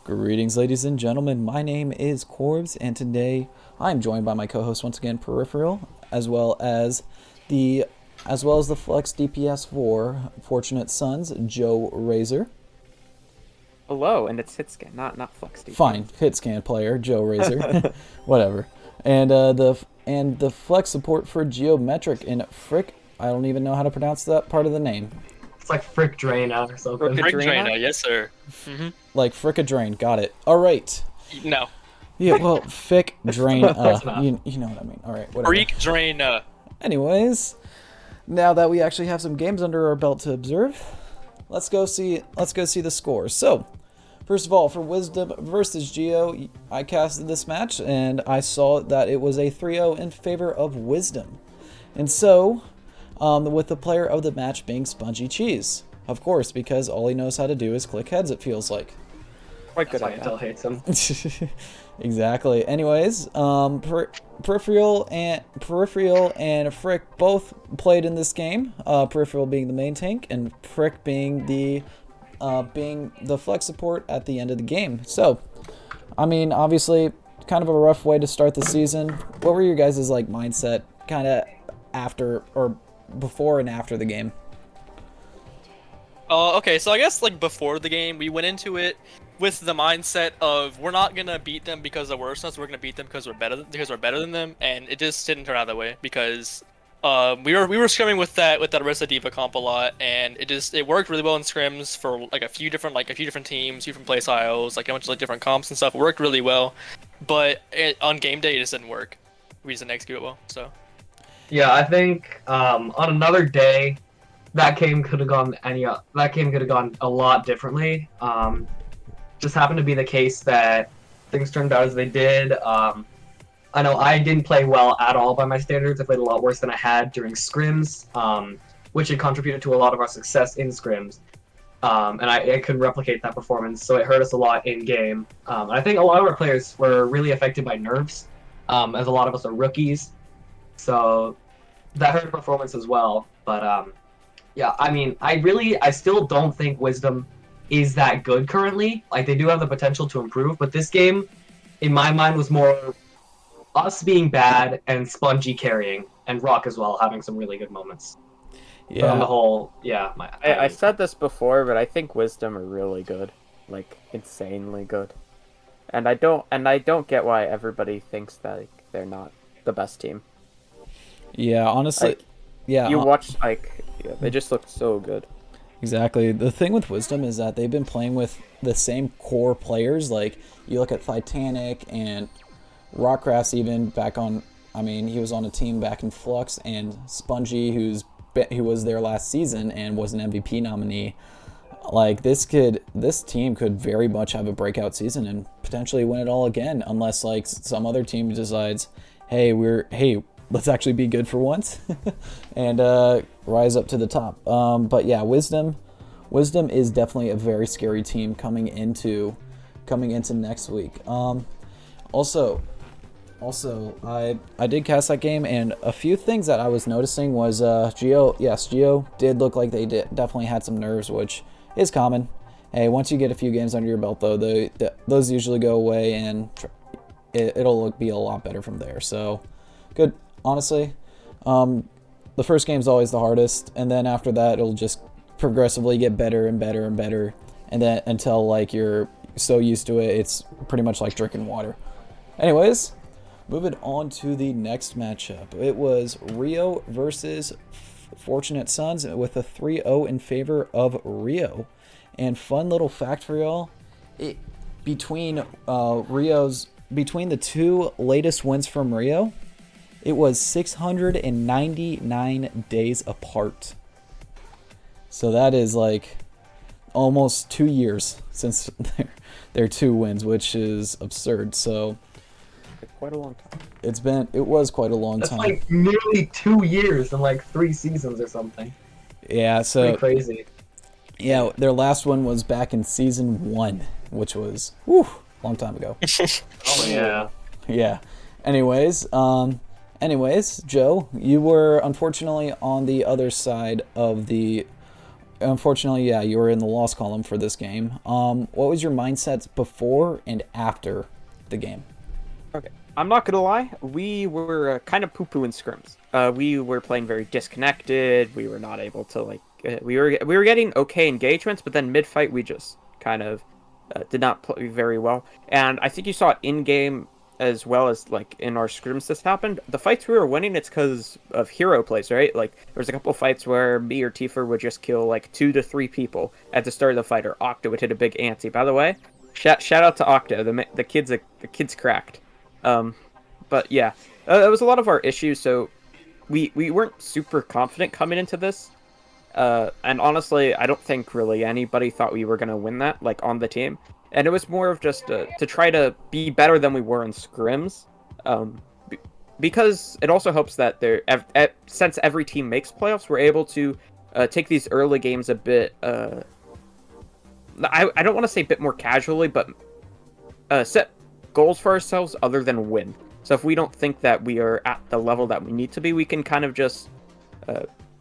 Greetings, ladies and gentlemen. My name is Corbs, and today I'm joined by my co-host once again, Peripheral, as well as the Flex DPS for Fortunate Sons, Joe Razor. Hello, and it's Hitscan, not Flex DPS. Fine, hit scan player, Joe Razor, whatever. And the Flex support for Geometric and Frick. I don't even know how to pronounce that part of the name. It's like Frick Draina or something. Frick Draina, yes sir. Mm-hmm. Like Frickadrain, got it. All right. No. Yeah, well, Fick Drain. Close enough. You know what I mean. All right, whatever. Freak Draina. Anyways, now that we actually have some games under our belt to observe, let's go see the scores. So, first of all, for Wisdom versus Geo, I casted this match and I saw that it was a 3-0 in favor of Wisdom. And so, with the player of the match being Spongy Cheese. Of course, because all he knows how to do is click heads, it feels like. Quite That's good why at Intel that. hates him. Exactly. Anyways, Peripheral and Frick both played in this game. Peripheral being the main tank, and Frick being the flex support at the end of the game. So, I mean, obviously, kind of a rough way to start the season. What were your guys' mindset, kind of after or before and after the game? Okay, so I guess before the game, we went into it with the mindset of we're not gonna beat them because they're worse than us. We're gonna beat them because we're better than them, and it just didn't turn out that way because we were scrimming with that Arista Diva comp a lot, and it worked really well in scrims for a few different teams, different play styles, a bunch of different comps and stuff. It worked really well, but on game day it just didn't work. We just didn't execute it well. So Yeah, I think on another day, that game could have gone a lot differently. Just happened to be the case that things turned out as they did. I know I didn't play well at all by my standards. I played a lot worse than I had during scrims, which had contributed to a lot of our success in scrims. And I couldn't replicate that performance, so it hurt us a lot in game. And I think a lot of our players were really affected by nerfs, as a lot of us are rookies. So that hurt performance as well. But yeah, I mean, I still don't think Wisdom is that good currently. They do have the potential to improve, but this game, in my mind, was more us being bad and Spongy carrying, and Rock as well having some really good moments. Yeah. But on the whole, yeah. I said this before, but I think Wisdom are really good, insanely good, and I don't get why everybody thinks that they're not the best team. Yeah, honestly, yeah. You watch they just look so good. Exactly. The thing with Wisdom is that they've been playing with the same core players. You look at Titanic and Rockcraft's even back on. I mean, he was on a team back in Flux, and Spongy, who was there last season and was an MVP nominee. This team could very much have a breakout season and potentially win it all again, unless some other team decides, hey, let's actually be good for once and rise up to the top. But yeah, Wisdom is definitely a very scary team coming into next week. Also, I did cast that game, and a few things that I was noticing was Geo did look like they definitely had some nerves, which is common. Hey, once you get a few games under your belt, though, those usually go away, and it'll be a lot better from there. So, good. Honestly, the first game's always the hardest, and then after that, it'll just progressively get better and better and better, and then until you're so used to it, it's pretty much like drinking water. Anyways, moving on to the next matchup. It was Rio versus Fortunate Sons with a 3-0 in favor of Rio. And fun little fact for y'all, between the two latest wins from Rio, it was 699 days apart. So that is almost 2 years since their two wins, which is absurd. So Quite a long time. It was quite a long time. That's nearly 2 years and 3 seasons or something. Yeah, so Pretty crazy. Yeah, their last one was back in season 1, which was long time ago. Oh yeah. Yeah. Anyways, Joe, you were unfortunately on the other side of the unfortunately, yeah, you were in the loss column for this game. What was your mindsets before and after the game? Okay, I'm not gonna lie. We were kind of poo-poo in scrims. We were playing very disconnected. We were not able to we were getting okay engagements, but then mid-fight we just kind of did not play very well. And I think you saw it in game as well as like in our scrims. This happened. The fights we were winning, it's because of hero plays, right? Like there was a couple fights where me or Tifa would just kill like 2 to 3 people at the start of the fight, or Octa would hit a big anti. By the way, shout out to Octa. The kid's cracked. But yeah, that was a lot of our issues. So we weren't super confident coming into this. And honestly, I don't think really anybody thought we were gonna win that, like on the team. And it was more of just to try to be better than we were in scrims. Because it also helps that since every team makes playoffs, we're able to take these early games a bit. I don't want to say a bit more casually, but set goals for ourselves other than win. So if we don't think that we are at the level that we need to be, we can kind of just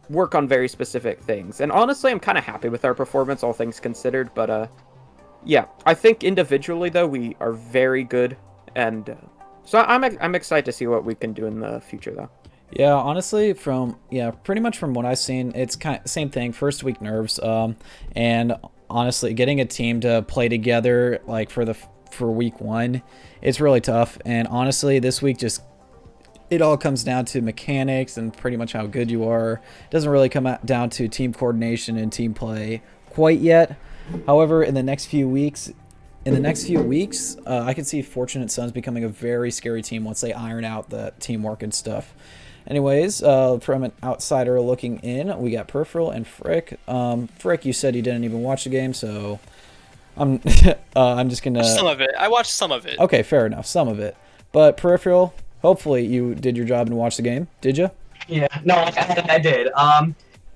work on very specific things. And honestly, I'm kind of happy with our performance, all things considered. But yeah, I think individually though we are very good, and so I'm excited to see what we can do in the future though. Yeah, honestly, pretty much from what I've seen, it's kind of same thing. First week nerves, and honestly, getting a team to play together like for week 1, it's really tough. And honestly, this week it all comes down to mechanics and pretty much how good you are. It doesn't really come down to team coordination and team play quite yet. However, in the next few weeks, I can see Fortunate Sons becoming a very scary team once they iron out the teamwork and stuff. Anyways, from an outsider looking in, we got Peripheral and Frick. Frick, you said you didn't even watch the game, so I'm I'm just gonna. Some of it. I watched some of it. Okay, fair enough, some of it. But Peripheral, hopefully you did your job and watched the game. Did you? Yeah, no, I did.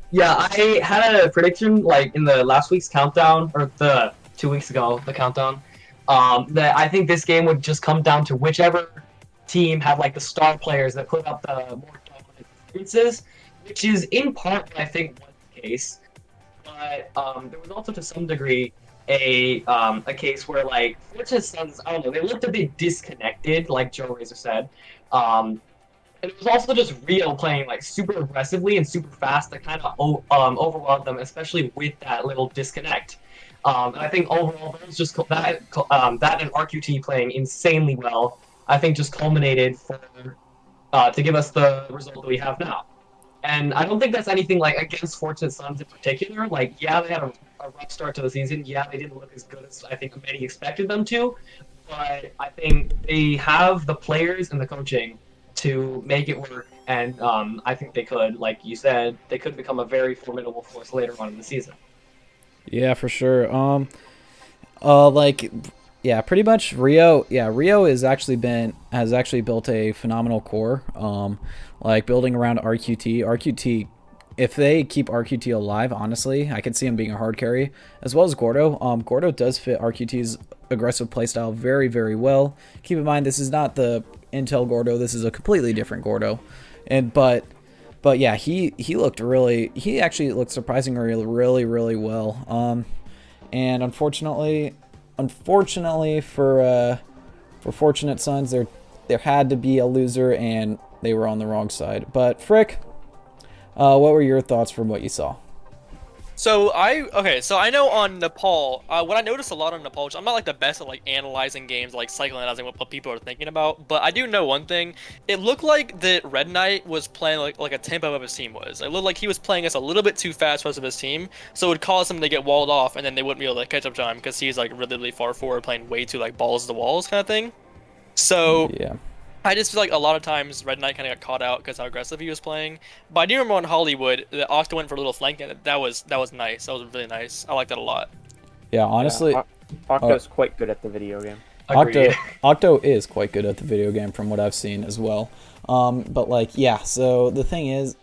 Yeah, I had a prediction like in the last week's countdown, or the 2 weeks ago, the countdown, that I think this game would just come down to whichever team had like the star players that put up the more dominant performances, which is in part what I think was the case. But there was also to some degree a case where like Fortunate Sons, I don't know, they looked a bit disconnected, like Joe Razor said. And it was also just Rio playing like super aggressively and super fast that kind of overwhelmed them, especially with that little disconnect. And I think overall, that was just that and RQT playing insanely well. I think just culminated to give us the result that we have now. And I don't think that's anything like against Fortunate Sons in particular. Like, yeah, they had a rough start to the season. Yeah, they didn't look as good as I think many expected them to. But I think they have the players and the coaching to make it work. And I think they could, like you said, they could become a very formidable force later on in the season. Yeah, for sure. Yeah, pretty much Rio. Yeah, Rio has actually built a phenomenal core. Like building around RQT. RQT, if they keep RQT alive, honestly, I could see him being a hard carry, as well as Gordo. Gordo does fit RQT's aggressive playstyle very, very well. Keep in mind, this is not the Intel Gordo. This is a completely different Gordo, but yeah, he actually looked surprisingly really well. And unfortunately for Fortunate Sons, there had to be a loser, and they were on the wrong side. But Frick, what were your thoughts from what you saw? So I know on Nepal, what I noticed a lot on Nepal, which I'm not like the best at like analyzing games, like psychoanalyzing what people are thinking about, but I do know one thing. It looked like that Red Knight was playing like a tempo of his team was. It looked like he was playing us a little bit too fast for the rest of his team, so it would cause him to get walled off, and then they wouldn't be able to catch up to him because he's like really far forward, playing way too like balls to the walls kind of thing. So Yeah. I just feel like a lot of times Red Knight kind of got caught out because how aggressive he was playing. But I do remember on Hollywood, the Octa went for a little flank, and that was nice. That was really nice. I like that a lot. Yeah, honestly, Octo's quite good at the video game. Octo is quite good at the video game from what I've seen as well. But like, yeah. So the thing is,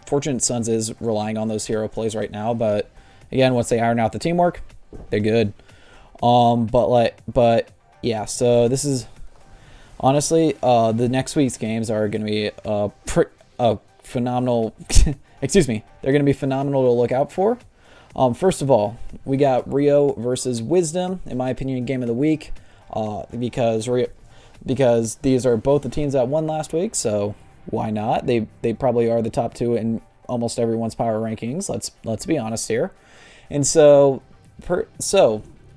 Fortunate Sons is relying on those hero plays right now. But again, once they iron out the teamwork, they're good. But yeah. So this is. Honestly, the next week's games are going to be a phenomenal they're going to be phenomenal to look out for. First of all, we got Rio versus Wisdom, in my opinion, game of the week, because these are both the teams that won last week, so why not? They probably are the top two in almost everyone's power rankings. Let's be honest here. And so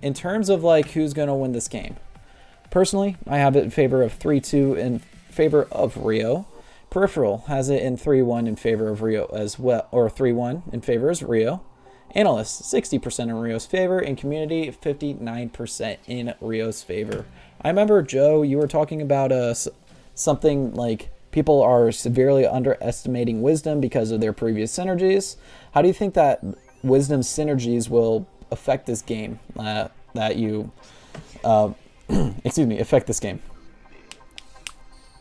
in terms of like who's going to win this game, personally, I have it in favor of 3-2 in favor of Rio. Peripheral has it in 3-1 in favor of Rio as well, or 3-1 in favor of Rio. Analysts, 60% in Rio's favor, and community, 59% in Rio's favor. I remember, Joe, you were talking about something like people are severely underestimating Wisdom because of their previous synergies. How do you think that Wisdom's synergies will affect this game? Affect this game?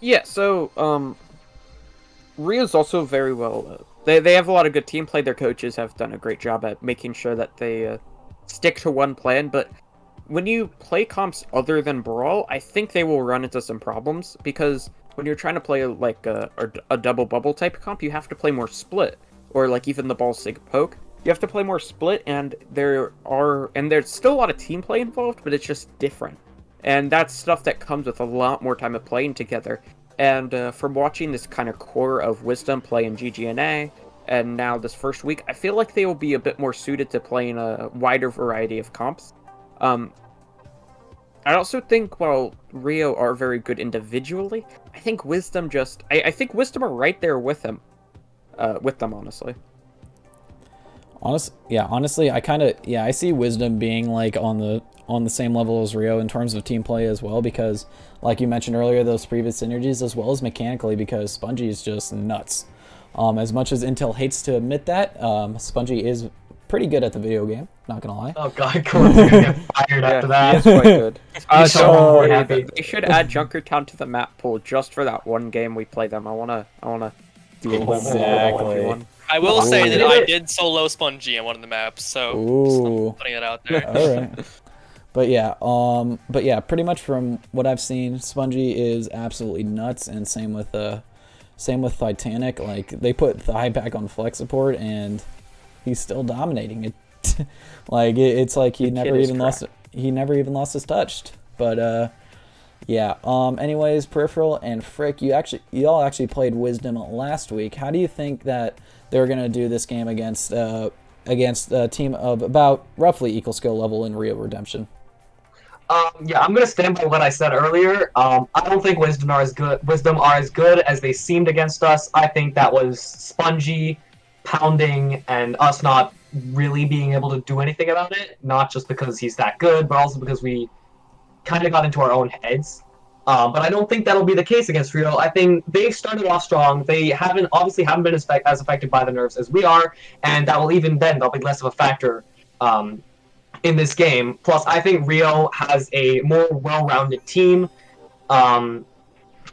Yeah, so Rio's also very well. They have a lot of good team play. Their coaches have done a great job at making sure that they stick to one plan. But when you play comps other than Brawl, I think they will run into some problems because when you're trying to play like a double bubble type comp, you have to play more split, or like even the ball sig poke. You have to play more split, and there's still a lot of team play involved, but it's just different. And that's stuff that comes with a lot more time of playing together. And from watching this kind of core of Wisdom play in GGNA, and now this first week, I feel like they will be a bit more suited to playing a wider variety of comps. I also think while Rio are very good individually, I think Wisdom I think Wisdom are right there with them, honestly. Honestly, I see Wisdom being like on the same level as Rio in terms of team play as well, because like you mentioned earlier, those previous synergies, as well as mechanically, because Spongy is just nuts. As much as Intel hates to admit that, Spongy is pretty good at the video game, not gonna lie. Oh god, Corn's gonna get fired after that. He is quite good. So happy. They should add Junkertown to the map pool just for that one game we play them. I wanna do a little Exactly. I will say that Ooh. I did solo Spongy on one of the maps, so I'm putting it out there. All right. But yeah, pretty much from what I've seen, Spongy is absolutely nuts, and same with Titanic. Like, they put Thigh back on flex support, and he's still dominating it. Like it's like he never even lost his touch. But yeah. Anyways, Peripheral and Frick, you all actually played Wisdom last week. How do you think that they're gonna do this game against a team of about roughly equal skill level in Rio Redemption? Yeah, I'm gonna stand by what I said earlier. I don't think Wisdom are as good as they seemed against us. I think that was Spongy pounding and us not really being able to do anything about it. Not just because he's that good, but also because we kind of got into our own heads. But I don't think that'll be the case against Rio. I think they've started off strong. They obviously haven't been as affected by the nerfs as we are, and that will even then they'll be less of a factor in this game. Plus, I think Rio has a more well-rounded team, and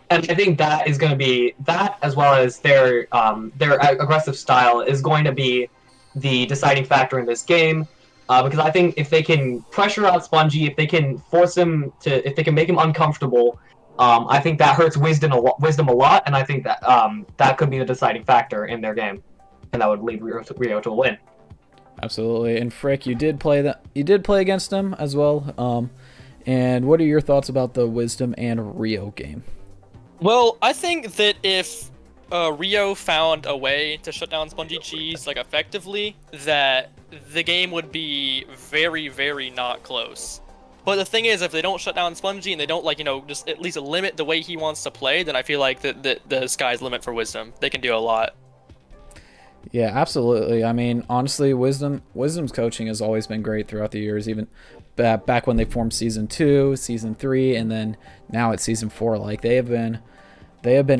I think that is going to be that, as well as their aggressive style is going to be the deciding factor in this game. Because I think if they can pressure out Spongy, if they can if they can make him uncomfortable, I think that hurts Wisdom a lot, and I think that that could be the deciding factor in their game, and that would lead Rio to a win. Absolutely. And Frick, you did play against them as well. And what are your thoughts about the Wisdom and Rio game? Well, I think that if Rio found a way to shut down Spongy Cheese like effectively, that the game would be very, very not close. But the thing is, if they don't shut down Spongy and they don't just at least limit the way he wants to play, then I feel like the sky's limit for Wisdom. They can do a lot. Yeah, absolutely. I mean, honestly, Wisdom's coaching has always been great throughout the years, even back when they formed Season 2, Season 3, and then now it's Season 4. Like, they have been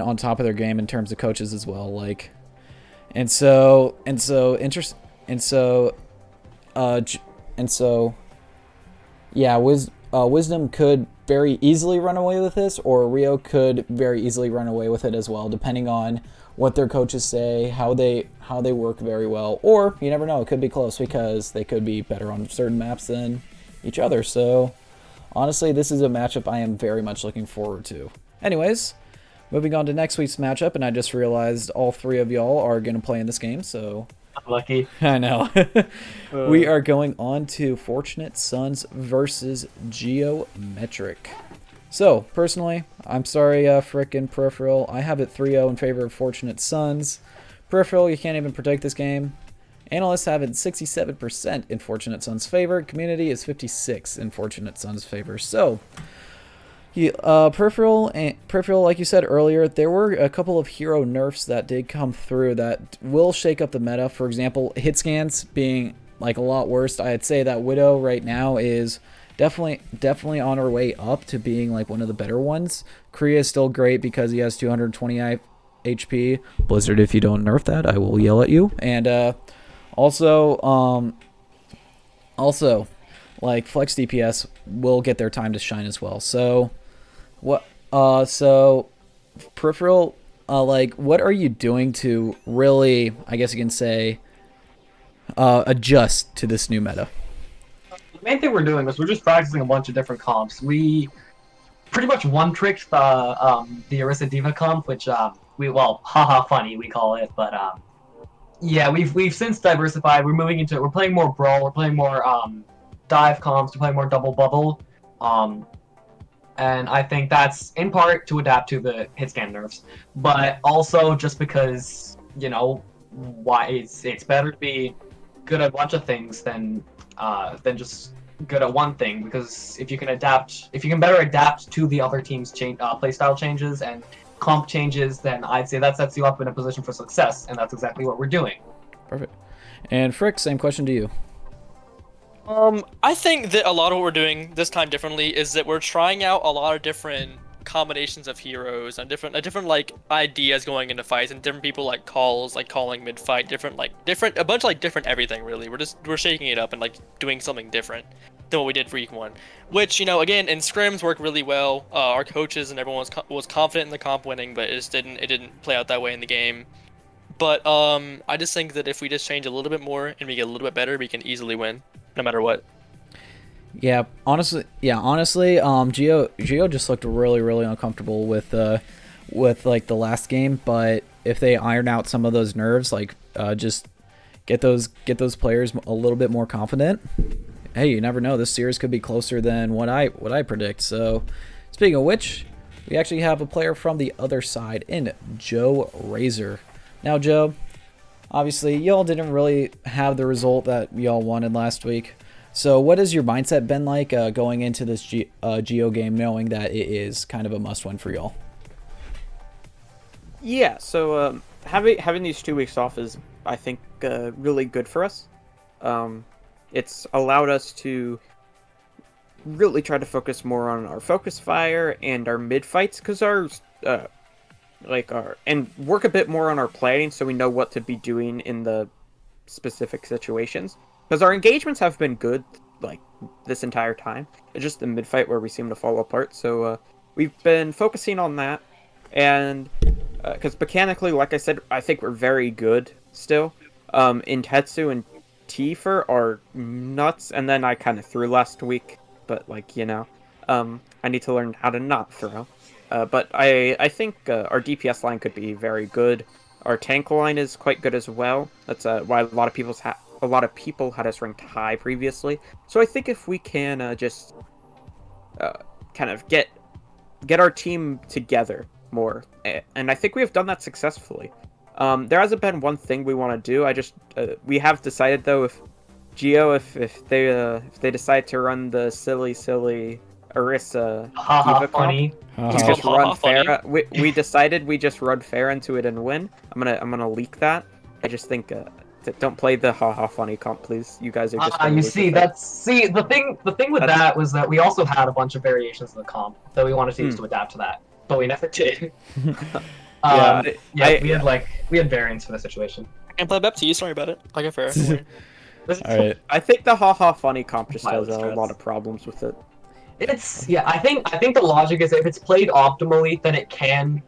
on top of their game in terms of coaches as well. Like, yeah, Wisdom could very easily run away with this, or Rio could very easily run away with it as well, depending on what their coaches say, how they work very well. Or, you never know, it could be close because they could be better on certain maps than each other. So, honestly, this is a matchup I am very much looking forward to. Anyways, moving on to next week's matchup, and I just realized all three of y'all are going to play in this game, so Lucky. I know. We are going on to Fortunate Sons versus Geometric. So, personally, I'm sorry, frickin' Peripheral. I have it 3-0 in favor of Fortunate Sons. Peripheral, you can't even predict this game. Analysts have it 67% in Fortunate Sons' favor. Community is 56% in Fortunate Sons' favor. So, Peripheral, like you said earlier, there were a couple of hero nerfs that did come through that will shake up the meta. For example, hit scans being like a lot worse. I'd say that Widow right now is definitely on her way up to being like one of the better ones. Kriya is still great because he has 220 HP. Blizzard, if you don't nerf that, I will yell at you. And also, like Flex DPS will get their time to shine as well. So, so Peripheral, like, what are you doing to really, I guess you can say, adjust to this new meta? The main thing we're doing is we're just practicing a bunch of different comps. We pretty much one-tricked the Orisa Diva comp, which haha funny we call it, but yeah, we've since diversified. We're playing more Brawl, we're playing more dive comps, we're playing more double bubble, and I think that's in part to adapt to the hit scan nerfs, but also just because, you know, why it's better to be good at a bunch of things than just good at one thing, because if you can better adapt to the other team's playstyle changes and comp changes, then I'd say that sets you up in a position for success, and that's exactly what we're doing. Perfect. And Frick, same question to you. I think that a lot of what we're doing this time differently is that we're trying out a lot of different combinations of heroes and different like ideas going into fights, and different people like calling mid-fight, a bunch of like different everything really. We're shaking it up and like doing something different than what we did for week 1, which, you know, again, in scrims worked really well. Our coaches and everyone was confident in the comp winning, but it didn't play out that way in the game. But I just think that if we just change a little bit more and we get a little bit better, we can easily win no matter what. Yeah, honestly, Geo just looked really uncomfortable with like the last game, but if they iron out some of those nerves, like just get those players a little bit more confident, hey, you never know, this series could be closer than what I predict. So, speaking of which, we actually have a player from the other side in Joe Razor. Now, Joe, obviously, y'all didn't really have the result that y'all wanted last week. So what has your mindset been like going into this Geo game, knowing that it is kind of a must-win for y'all? Yeah, so having these 2 weeks off is, I think, really good for us. It's allowed us to really try to focus more on our focus fire and our mid fights, because and work a bit more on our planning, so we know what to be doing in the specific situations. Because our engagements have been good, like, this entire time. It's just the mid-fight where we seem to fall apart. So we've been focusing on that. And because mechanically, like I said, I think we're very good still. In Tetsu and Tifa are nuts. And then I kind of threw last week. But, like, you know, I need to learn how to not throw. But I think our DPS line could be very good. Our tank line is quite good as well. That's why a lot of people had us ranked high previously. So I think if we can just kind of get our team together more, and I think we have done that successfully. There hasn't been one thing we want to do. We have decided though, if they decide to run the silly Orisa Diva funny. comp, we just run Pharah. We decided we just run Pharah into it and win. I'm gonna leak that. I just think don't play the haha funny comp, please. You guys are just. The thing with that was that we also had a bunch of variations of the comp that we wanted to use to adapt to that, but we never did. We had variants for the situation. I can play Bepti. Sorry about it. Like a fair. All right. I think the haha funny comp just has a lot of problems with it. I think the logic is if it's played optimally, then it can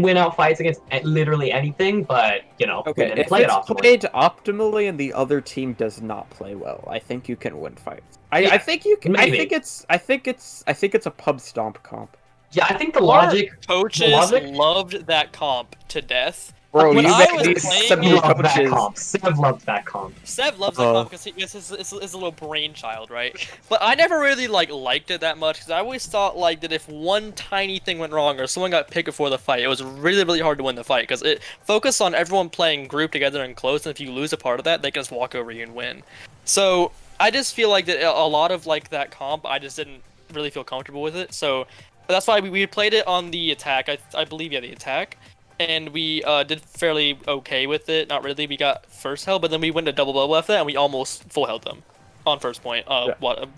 win out fights against literally anything. But you know, okay, if it's played optimally and the other team does not play well, I think you can win fights. I think you can. Maybe. I think it's a pub stomp comp. Yeah, I think the Our logic. coaches loved that comp to death. Bro, When you I guys was need playing some it- new Loved that coaches. comp. Sev loved that comp. Sev loves that comp because it's his little brainchild, right? But I never really liked it that much because I always thought like that if one tiny thing went wrong or someone got picked before the fight, it was really hard to win the fight because it focused on everyone playing grouped together and close, and if you lose a part of that, they can just walk over you and win. So I just feel like that a lot of like that comp, I just didn't really feel comfortable with it. So that's why we played it on the attack. I believe the attack. And we did fairly okay with it. Not really. We got first held, but then we went to double after that, and we almost full held them on first point.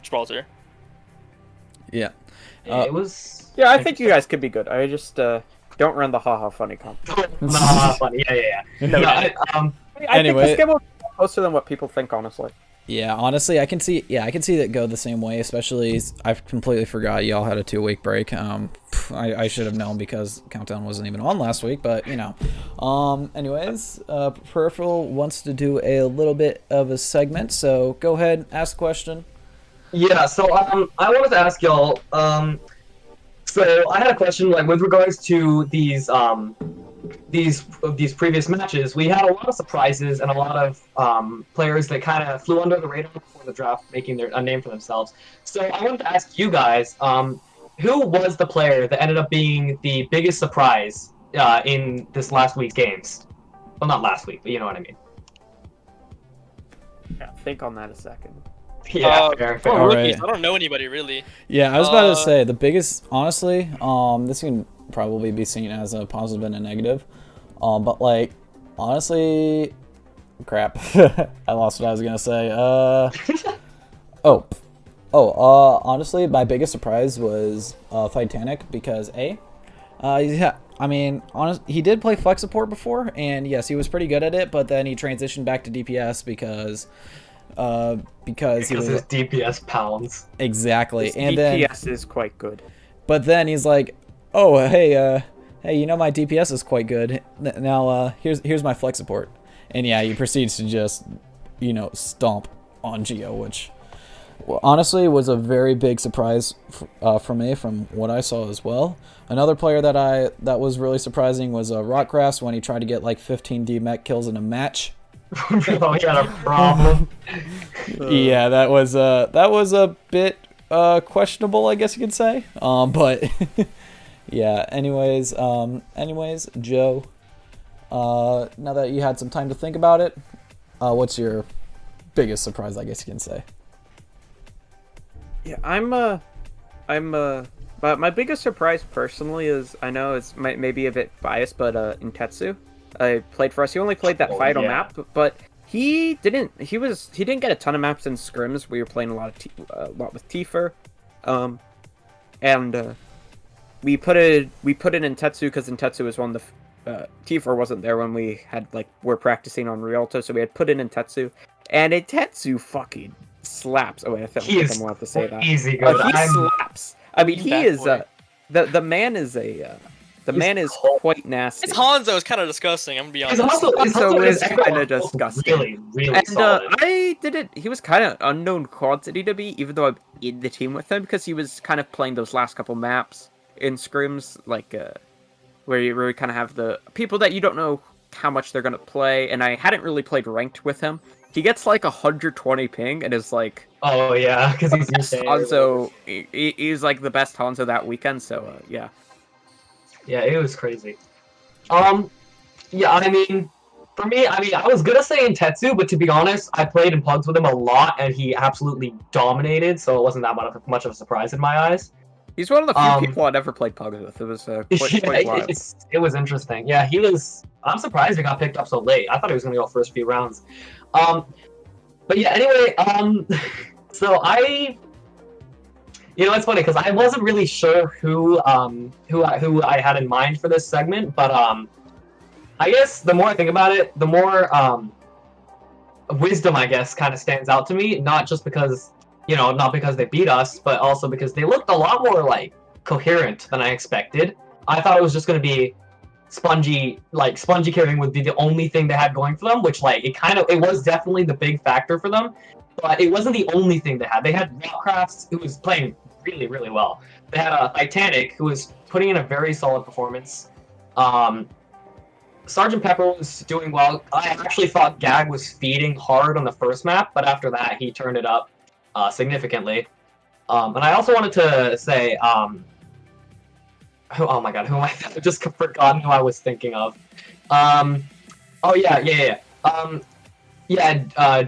Gibraltar. Yeah. It was. Yeah, I think you guys could be good. I just don't run the haha funny comp. Nah, funny. Yeah. No, I Anyway. think this game will be closer than what people think, honestly. Yeah, honestly, I can see that go the same way. Especially, I completely forgot y'all had a 2-week break. I should have known because Countdown wasn't even on last week. But you know, anyways, Peripheral wants to do a little bit of a segment. So go ahead, ask a question. Yeah. So I wanted to ask y'all. So I had a question like with regards to these previous matches. We had a lot of surprises and a lot of players that kind of flew under the radar before the draft, making a name for themselves. So I wanted to ask you guys, who was the player that ended up being the biggest surprise in this last week's games? Well, not last week, but you know what I mean. Yeah, think on that a second. Yeah, fair. All Rookies. right. I don't know anybody really. Yeah, I was about to say the biggest. Honestly, this can probably be seen as a positive and a negative. But like, honestly, crap. I lost what I was gonna say. Honestly, my biggest surprise was Titanic because yeah, I mean, he did play flex support before, and yes, he was pretty good at it. But then he transitioned back to DPS because he was his DPS pounds. exactly, His and DPS is quite good. But then he's like, "Oh, hey, you know my DPS is quite good. Now, here's my flex support." And yeah, he proceeds to just, stomp on Geo, which honestly was a very big surprise for me from what I saw as well. Another player that was really surprising was Rockcrafts when he tried to get like 15 DMech kills in a match. Oh, he had a problem. Yeah, that was a bit questionable, I guess you could say. But yeah. Anyways, Joe. Now that you had some time to think about it, what's your biggest surprise? I guess you can say. Yeah, but my biggest surprise personally is, I know it's maybe a bit biased, but Intetsu, played for us. He only played that final map, but he didn't get a ton of maps in scrims. We were playing a lot with Tifa, and we put in Intetsu because Intetsu was one of the Tifa wasn't there when we were practicing on Rialto, so we had put in Intetsu, and Intetsu fucking slaps. Oh wait, I think I'm allowed to say that. Easy good. He slaps. I mean, he is the man is quite nasty. His Hanzo is kind of disgusting. I'm gonna be honest. Hanzo is kind of disgusting. Really And solid. he was kind of unknown quantity to me, even though I'm in the team with him, because he was kind of playing those last couple maps in scrims, where you kind of have the people that you don't know how much they're gonna play. And I hadn't really played ranked with him. He gets like 120 ping and is like, oh yeah, because he's Hanzo. He's like the best Hanzo that weekend. So yeah. Yeah, it was crazy. Yeah, I mean, for me, I was gonna say Intetsu, but to be honest, I played in Pugs with him a lot, and he absolutely dominated, so it wasn't that much of a surprise in my eyes. He's one of the few people I'd ever played Pugs with. It was quite wild. It was interesting. Yeah, I'm surprised he got picked up so late. I thought he was gonna go first few rounds. But yeah, anyway, so it's funny because I wasn't really sure who I had in mind for this segment, but I guess the more I think about it, the more wisdom, I guess, kind of stands out to me. Not just because not because they beat us, but also because they looked a lot more coherent than I expected. I thought it was just going to be spongy carrying would be the only thing they had going for them, which it was definitely the big factor for them, but it wasn't the only thing they had. They had Rockcrafts, who was playing really, really well. They had a Titanic who was putting in a very solid performance. Sergeant Pepper was doing well. I actually thought Gag was feeding hard on the first map, but after that he turned it up significantly. And I also wanted to say, oh my god, who am I? I just forgotten who I was thinking of. Oh yeah.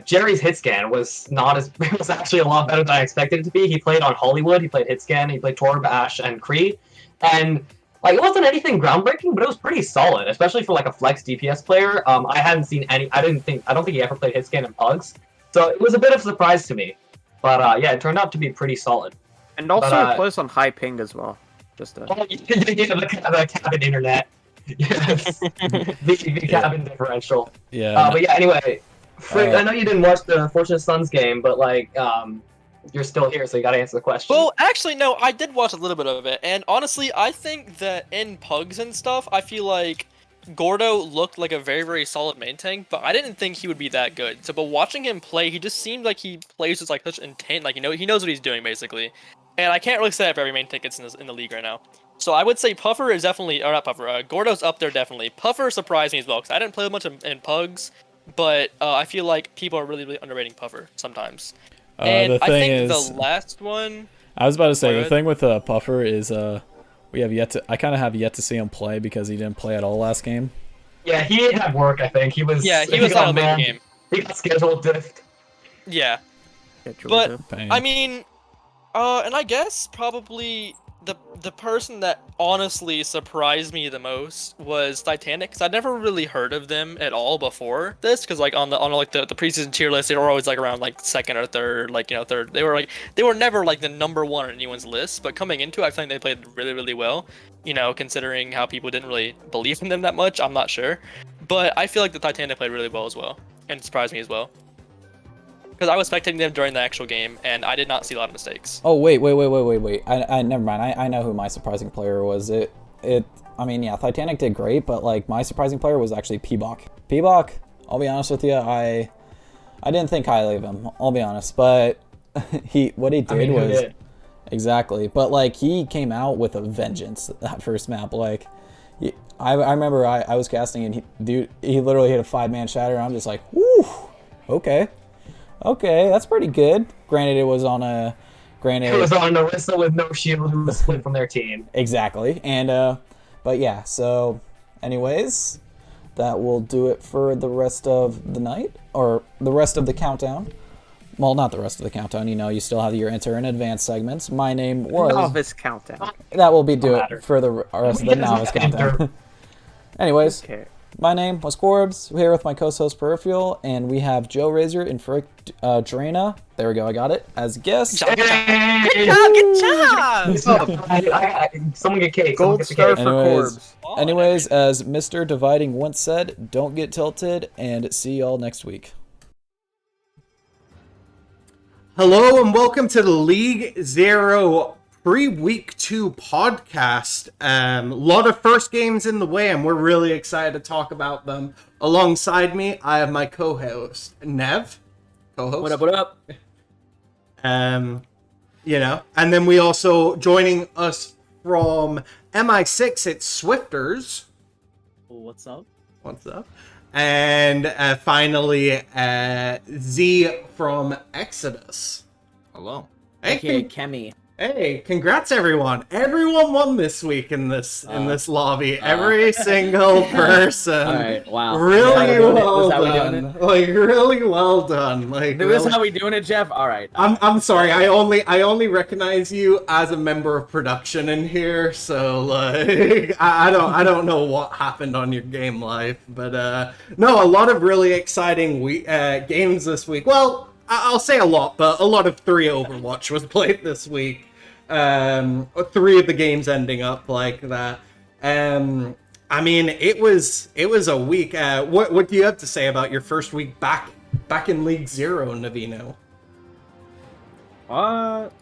Jerry's hit scan was not as was actually a lot better than I expected it to be. He played on Hollywood, he played hit scan, he played Torb, Ash, and Kree, and like it wasn't anything groundbreaking, but it was pretty solid, especially for like a flex DPS player. I hadn't seen any. I don't think he ever played hit scan in Pugs, so it was a bit of a surprise to me. But yeah, it turned out to be pretty solid. And also But, it plays on high ping as well. Just Oh, the cabin internet. Yes. the cabin differential. Yeah. But yeah, anyway, Frick, Uh, I know you didn't watch the Fortunate Sons game, but like, you're still here, so you gotta answer the question. Well, actually, no, I did watch a little bit of it, and honestly, I think that in Pugs and stuff, I feel like Gordo looked like a very, very solid main tank, but I didn't think he would be that good. So, but watching him play, he just seemed like he plays with like such intent, like he knows what he's doing basically. And I can't really say that for every main tank that's in the league right now. So I would say Puffer is definitely, or not Puffer, Gordo's up there definitely. Puffer surprised me as well, because I didn't play much in Pugs, but I feel like people are really, really underrating Puffer sometimes. And the I thing think is, the last one. I was about to say Go the ahead. thing with Puffer is we have yet to. I kind of have yet to see him play because he didn't play at all last game. Yeah, he had work. I think he was. Yeah, he was not got in the man- game. He got scheduled diffed. Yeah, But but Pain. I mean, and I guess probably the person that honestly surprised me the most was Titanic, because I'd never really heard of them at all before this, because like on like the preseason tier list, they were always like around like second or third, like third. They were never like the number one on anyone's list, but coming into it, I think they played really, really well. Considering how people didn't really believe in them that much, I'm not sure, but I feel like the Titanic played really well as well, and surprised me as well. Because I was spectating them during the actual game, and I did not see a lot of mistakes. Oh wait. I never mind. I know who my surprising player was. I mean, yeah, Titanic did great, but like my surprising player was actually P-Bach. P-Bach, I'll be honest with you, I didn't think highly of him. I'll be honest, but what he did Who was did? exactly. But like he came out with a vengeance that first map. Like I remember I was casting and he literally hit a 5-man shatter. And I'm just like, whoo, okay. Okay, that's pretty good. Granted, it was on a... It was on Narissa with no shield who was split from their team. Exactly. And, but yeah, so anyways, that will do it for the rest of the night, or the rest of the countdown. Well, not the rest of the countdown, you still have your enter and advanced segments. My name was... novice countdown. That will be do Don't it matter. for the rest of the novice countdown. Anyways, Okay. my name was Corbs. We're here with my co-host Peripheral, and we have Joe Razor and Frick Drana. There we go, I got it. As guests. Good job! Someone get cake. Gold star for Anyways, Corbs. Anyways, as Mr. Dividing once said, don't get tilted, and see y'all next week. Hello and welcome to the League Zero pre-week 2 podcast. Lot of first games in the way, and we're really excited to talk about them. Alongside me, I have my co-host Nev. Co-host. What up? And then we also joining us from MI6. It's Swifters. What's up? What's up? And finally, Z from Exodus. Hello. Hey, AKA Kemi. Hey, congrats everyone. Everyone won this week in this lobby. Every single person. Alright, wow. Really well Is that how we doing done. Like really well done. Like This is really... how we doing it, Jeff? Alright. I'm sorry. I only recognize you as a member of production in here, so like I don't know what happened on your game life, but no, a lot of really exciting games this week. Well, I'll say a lot, but a lot of 3 Overwatch was played this week. 3 of the games ending up like that. I mean, it was a week. What do you have to say about your first week back in League Zero, Navino?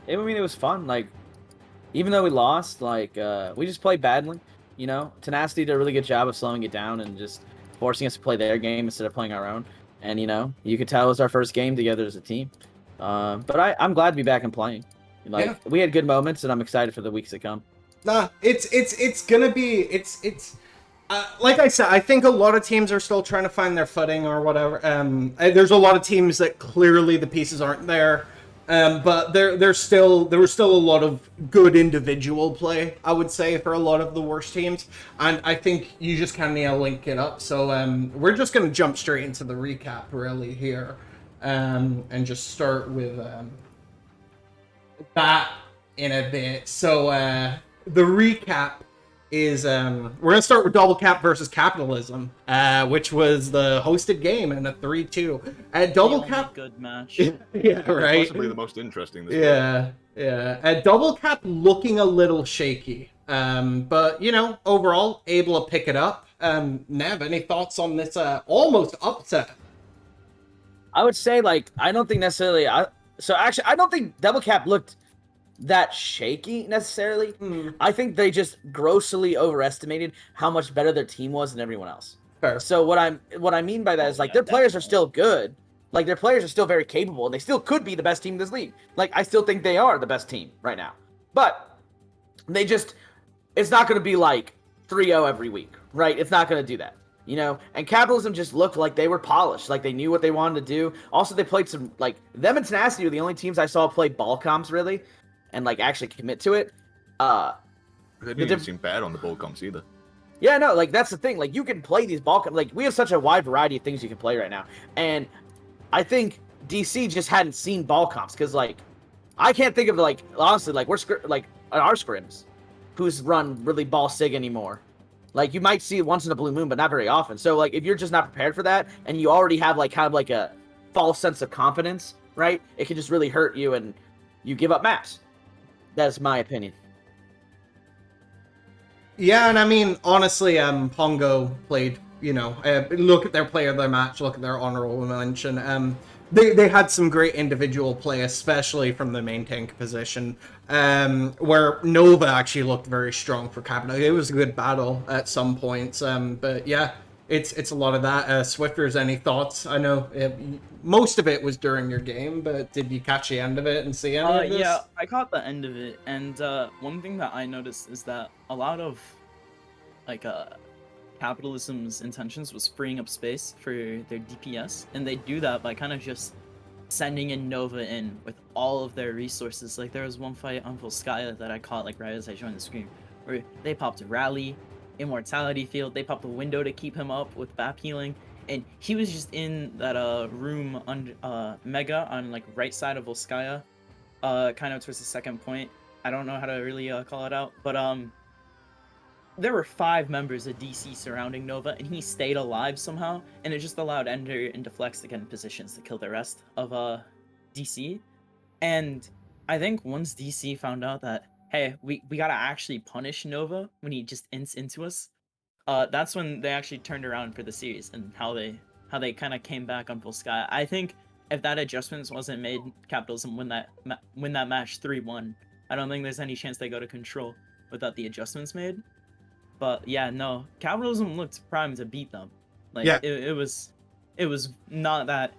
It was fun. Like, even though we lost, like, we just played badly. Tenacity did a really good job of slowing it down and just forcing us to play their game instead of playing our own. And you could tell it was our first game together as a team. But I'm glad to be back and playing. Like Yeah. we had good moments, and I'm excited for the weeks to come. Nah, it's gonna be like I said, I think a lot of teams are still trying to find their footing or whatever. There's a lot of teams that clearly the pieces aren't there, but there was still a lot of good individual play, I would say, for a lot of the worst teams, and I think you just kind of need to link it up. So we're just gonna jump straight into the recap really here, and just start with that in a bit. So the recap is we're gonna start with Double Cap versus Capitalism, which was the hosted game in a 3-2. Double The Cap, only good match. yeah, right. Possibly the most interesting. This Yeah. Double Cap looking a little shaky, but you know, overall able to pick it up. Nev, any thoughts on this almost upset? I would say like I don't think necessarily. I don't think Double Cap looked that shaky necessarily. I think they just grossly overestimated how much better their team was than everyone else. Fair. So what I mean by that is like their players are still good. Like their players are still very capable and they still could be the best team in this league. Like I still think they are the best team right now. But it's not going to be like 3-0 every week, right? It's not going to do that. You know, and Capitalism just looked like they were polished, like they knew what they wanted to do. Also, they played some, like, them and Tenacity were the only teams I saw play ball comps, really, and, like, actually commit to it. They didn't even seem bad on the ball comps either. Yeah, no, like, that's the thing. Like, you can play these ball comps. Like, we have such a wide variety of things you can play right now. And I think DC just hadn't seen ball comps, because, like, I can't think of, like, honestly, like, our scrims, who's run really ball sig anymore. Like, you might see it once in a blue moon, but not very often. So, like, if you're just not prepared for that, and you already have, like, kind of like a false sense of confidence, right? It can just really hurt you, and you give up maps. That's my opinion. Yeah, and I mean, honestly, Pongo played, you know, look at their player of their match, look at their honorable mention. They had some great individual play, especially from the main tank position, where Nova actually looked very strong for Capital. It was a good battle at some points, but yeah, it's a lot of that. Swifters, any thoughts? I know most of it was during your game, but did you catch the end of it and see any of this? Yeah, I caught the end of it, and one thing that I noticed is that a lot of, like, Capitalism's intentions was freeing up space for their DPS, and they do that by kind of just sending in Nova in with all of their resources. Like, there was one fight on Volskaya that I caught, like, right as I joined the screen, where they popped Rally, Immortality Field, they popped a window to keep him up with BAP healing, and he was just in that room on Mega on, like, right side of Volskaya, kind of towards the second point. I don't know how to really call it out, but there were 5 members of DC surrounding Nova, and he stayed alive somehow, and it just allowed Ender and Deflex to get in positions to kill the rest of DC. And I think once DC found out that, hey, we gotta actually punish Nova when he just ints into us, that's when they actually turned around for the series and how they kind of came back on Volskaya. I think if that adjustments wasn't made, Capitalism win that match 3-1. I don't think there's any chance they go to control without the adjustments made. But yeah, no, Capitalism looked primed to beat them. Like, yeah. it was not that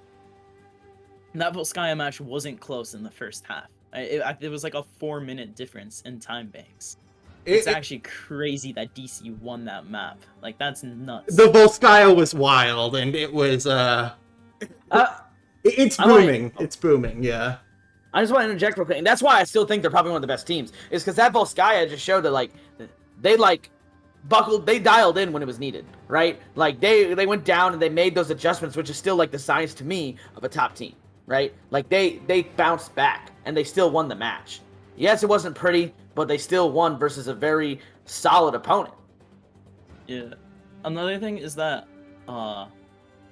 Volskaya match wasn't close in the first half. It was like a 4-minute difference in time banks. It's actually crazy that DC won that map. Like, that's nuts. The Volskaya was wild, and it was it's booming. It's booming, yeah. I just want to interject real quick, and that's why I still think they're probably one of the best teams. Is because that Volskaya just showed that, like, they dialed in when it was needed, right? Like, they went down and they made those adjustments, which is still, like, the signs to me of a top team, right? Like, they bounced back and they still won the match. Yes, it wasn't pretty, but they still won versus a very solid opponent. Yeah. Another thing is that I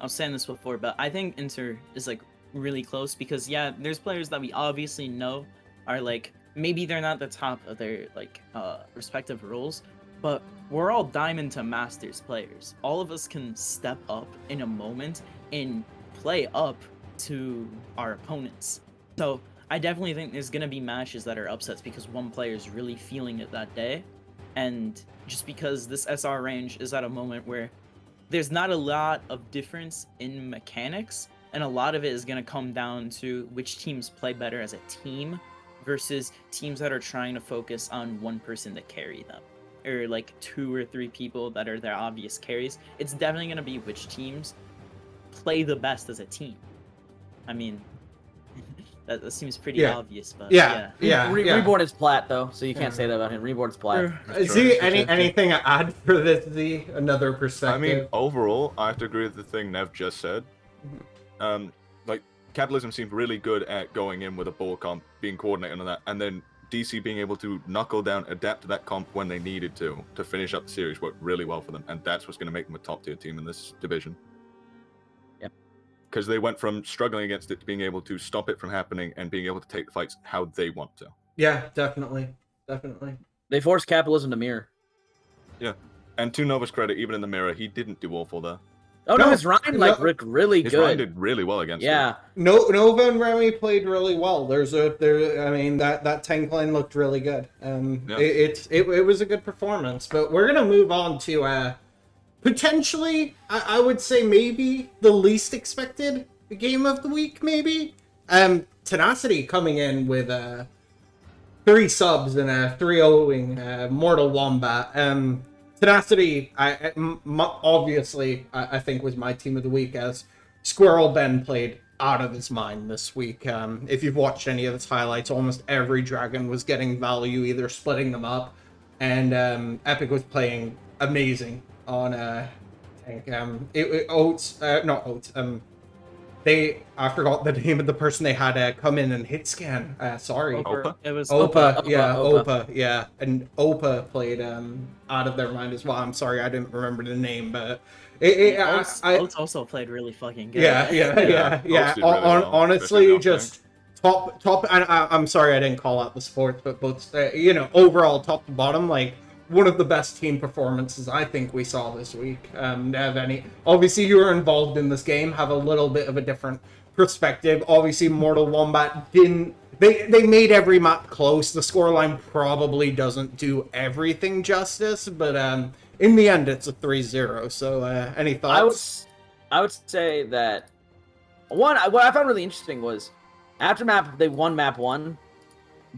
was saying this before, but I think Inter is, like, really close because, yeah, there's players that we obviously know are, like, maybe they're not the top of their, like, respective roles, but we're all Diamond to Masters players. All of us can step up in a moment and play up to our opponents. So I definitely think there's going to be matches that are upsets because one player is really feeling it that day. And just because this SR range is at a moment where there's not a lot of difference in mechanics, and a lot of it is going to come down to which teams play better as a team versus teams that are trying to focus on one person to carry them, or like 2 or 3 people that are their obvious carries. It's definitely going to be which teams play the best as a team. I mean, that seems pretty Yeah. obvious, but Yeah. yeah. Reborn is Plat though, so you can't say that about him. Reborn is Plat. Z, anything to add for this, Z? Another perspective? I mean, overall, I have to agree with the thing Nev just said. Like, Capitalism seemed really good at going in with a ball comp, being coordinated on that, and then DC being able to knuckle down, adapt to that comp when they needed to finish up the series worked really well for them, and that's what's going to make them a top-tier team in this division. Yep. Because they went from struggling against it to being able to stop it from happening and being able to take the fights how they want to. Yeah, definitely. They forced Capitalism to mirror. Yeah. And to Nova's credit, even in the mirror, he didn't do awful there. Oh no, his Ryan looked really His good. Ryan did really well against it. Nova and Remy played really well. I mean, that tank line looked really good. It was a good performance. But we're gonna move on to potentially, I would say maybe the least expected game of the week. Maybe Tenacity coming in with 3 subs and a 3-0ing Mortal Wombat. Tenacity, obviously, I think was my team of the week, as Squirrel Ben played out of his mind this week. If you've watched any of his highlights, almost every dragon was getting value, either splitting them up, and Epic was playing amazing on tank. I forgot the name of the person they had come in and hit scan. Sorry. Opa. It was Opa. Opa. Yeah. And Opa played out of their mind as well. I'm sorry, I didn't remember the name, but Oats also played really fucking good. Yeah. Oats did really well, Honestly, especially just top. And I'm sorry I didn't call out the sports, but both overall top to bottom, like one of the best team performances I think we saw this week. Obviously you were involved in this game, have a little bit of a different perspective. Obviously Mortal Wombat didn't, they made every map close. The scoreline probably doesn't do everything justice, but in the end it's a 3-0. So any thoughts? I would say that what I found really interesting was after they won map 1,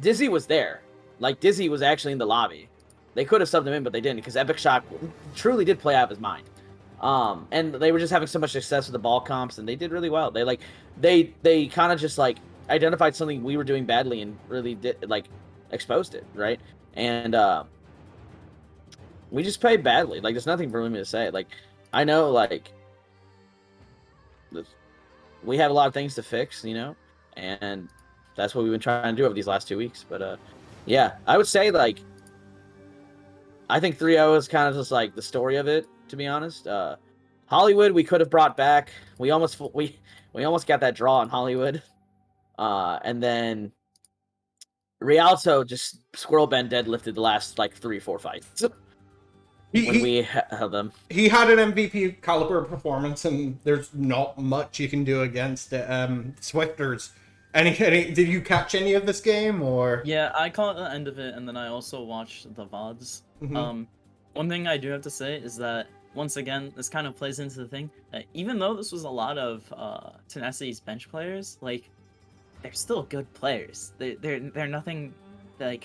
Dizzy was there. Like Dizzy was actually in the lobby. They could have subbed him in, but they didn't, because Epic Shock truly did play out of his mind. And they were just having so much success with the ball comps, and they did really well. They kind of just like identified something we were doing badly and really did exposed it, right? And we just played badly. Like, there's nothing for me to say. Like, I know we have a lot of things to fix, and that's what we've been trying to do over these last 2 weeks. But yeah, I would say I think 3-0 is kind of just the story of it, to be honest. Hollywood, we could have brought back. We almost got that draw in Hollywood. And then Rialto just Squirrel Ben deadlifted the last 3-4 fights. We held them. He had an MVP caliber performance, and there's not much you can do against it. Swifters. Did you catch any of this game, or? Yeah, I caught the end of it, and then I also watched the VODs. Mm-hmm. One thing I do have to say is that, once again, this kind of plays into the thing that even though this was a lot of Tenacity's bench players, they're still good players. They're nothing that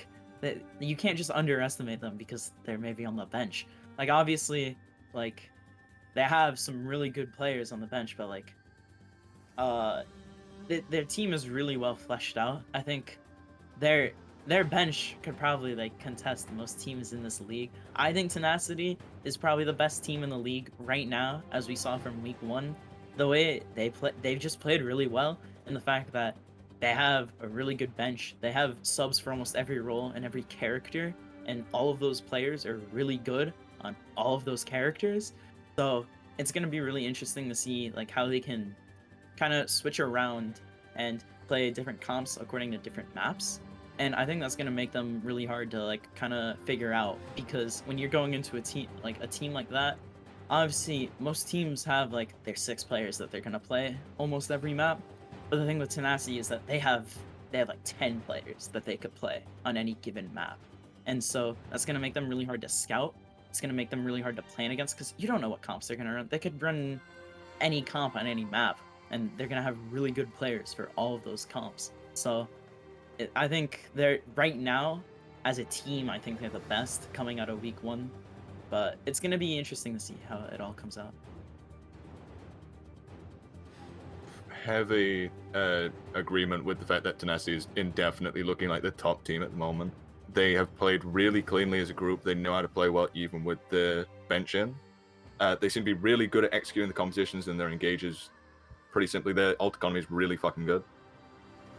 you can't just underestimate them because they're maybe on the bench. Obviously, they have some really good players on the bench, but their team is really well fleshed out. I think their bench could probably contest most teams in this league. I think Tenacity is probably the best team in the league right now, as we saw from week 1. The way they've just played really well, and the fact that they have a really good bench. They have subs for almost every role and every character, and all of those players are really good on all of those characters. So it's gonna be really interesting to see how they can kind of switch around and play different comps according to different maps. And I think that's going to make them really hard to kind of figure out, because when you're going into a team like that, obviously most teams have their 6 players that they're going to play almost every map. But the thing with Tenacity is that they have 10 players that they could play on any given map. And so that's going to make them really hard to scout. It's going to make them really hard to plan against, because you don't know what comps they're going to run. They could run any comp on any map, and they're going to have really good players for all of those comps. So I think they're right now as a team. I think they're the best coming out of week 1, but it's gonna be interesting to see how it all comes out. Heavy agreement with the fact that Tenacity is indefinitely looking like the top team at the moment. They have played really cleanly as a group. They know how to play well, even with the bench in. They seem to be really good at executing the compositions and their engages. Pretty simply, their ult economy is really fucking good.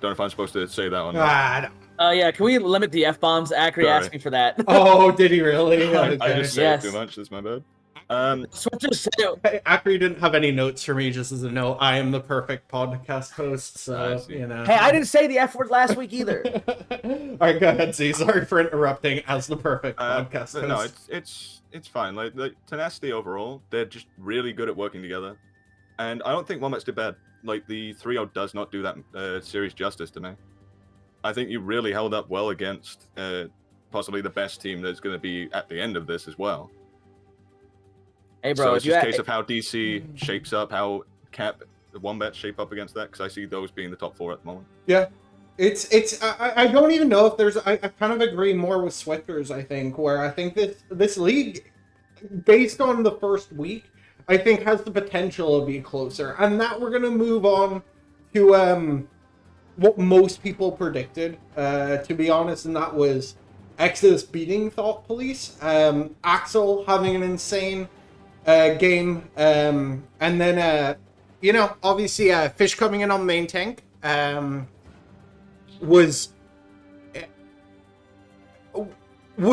Don't know if I'm supposed to say that or not. Ah, Yeah, can we limit the F-bombs? Acri Sorry. asked me for that. oh, did he really? I Okay. just say Yes. too much. That's my bad. Switchers said it. Hey, Akri didn't have any notes for me, just as a note. I am the perfect podcast host, I so, see. you know. Hey, I didn't say the F word last week either. All right, go ahead, Z. Sorry for interrupting as the perfect podcast host. No, it's fine. Like Tenacity overall, they're just really good at working together, and I don't think Wombats did bad. Like the 3-0 does not do that series justice to me. I think you really held up well against possibly the best team that's going to be at the end of this as well. Hey, bro, So it's if you just a had- case of how DC shapes up, how Cap, the Wombats shape up against that, because I see those being the top 4 at the moment. Yeah. I don't even know if there's, I kind of agree more with Swifters, I think, where I think this league, based on the first week, I think has the potential to be closer. And that we're going to move on to what most people predicted, to be honest, and that was Exodus beating Thought Police, Axel having an insane game, and then, you know, obviously Fish coming in on main tank was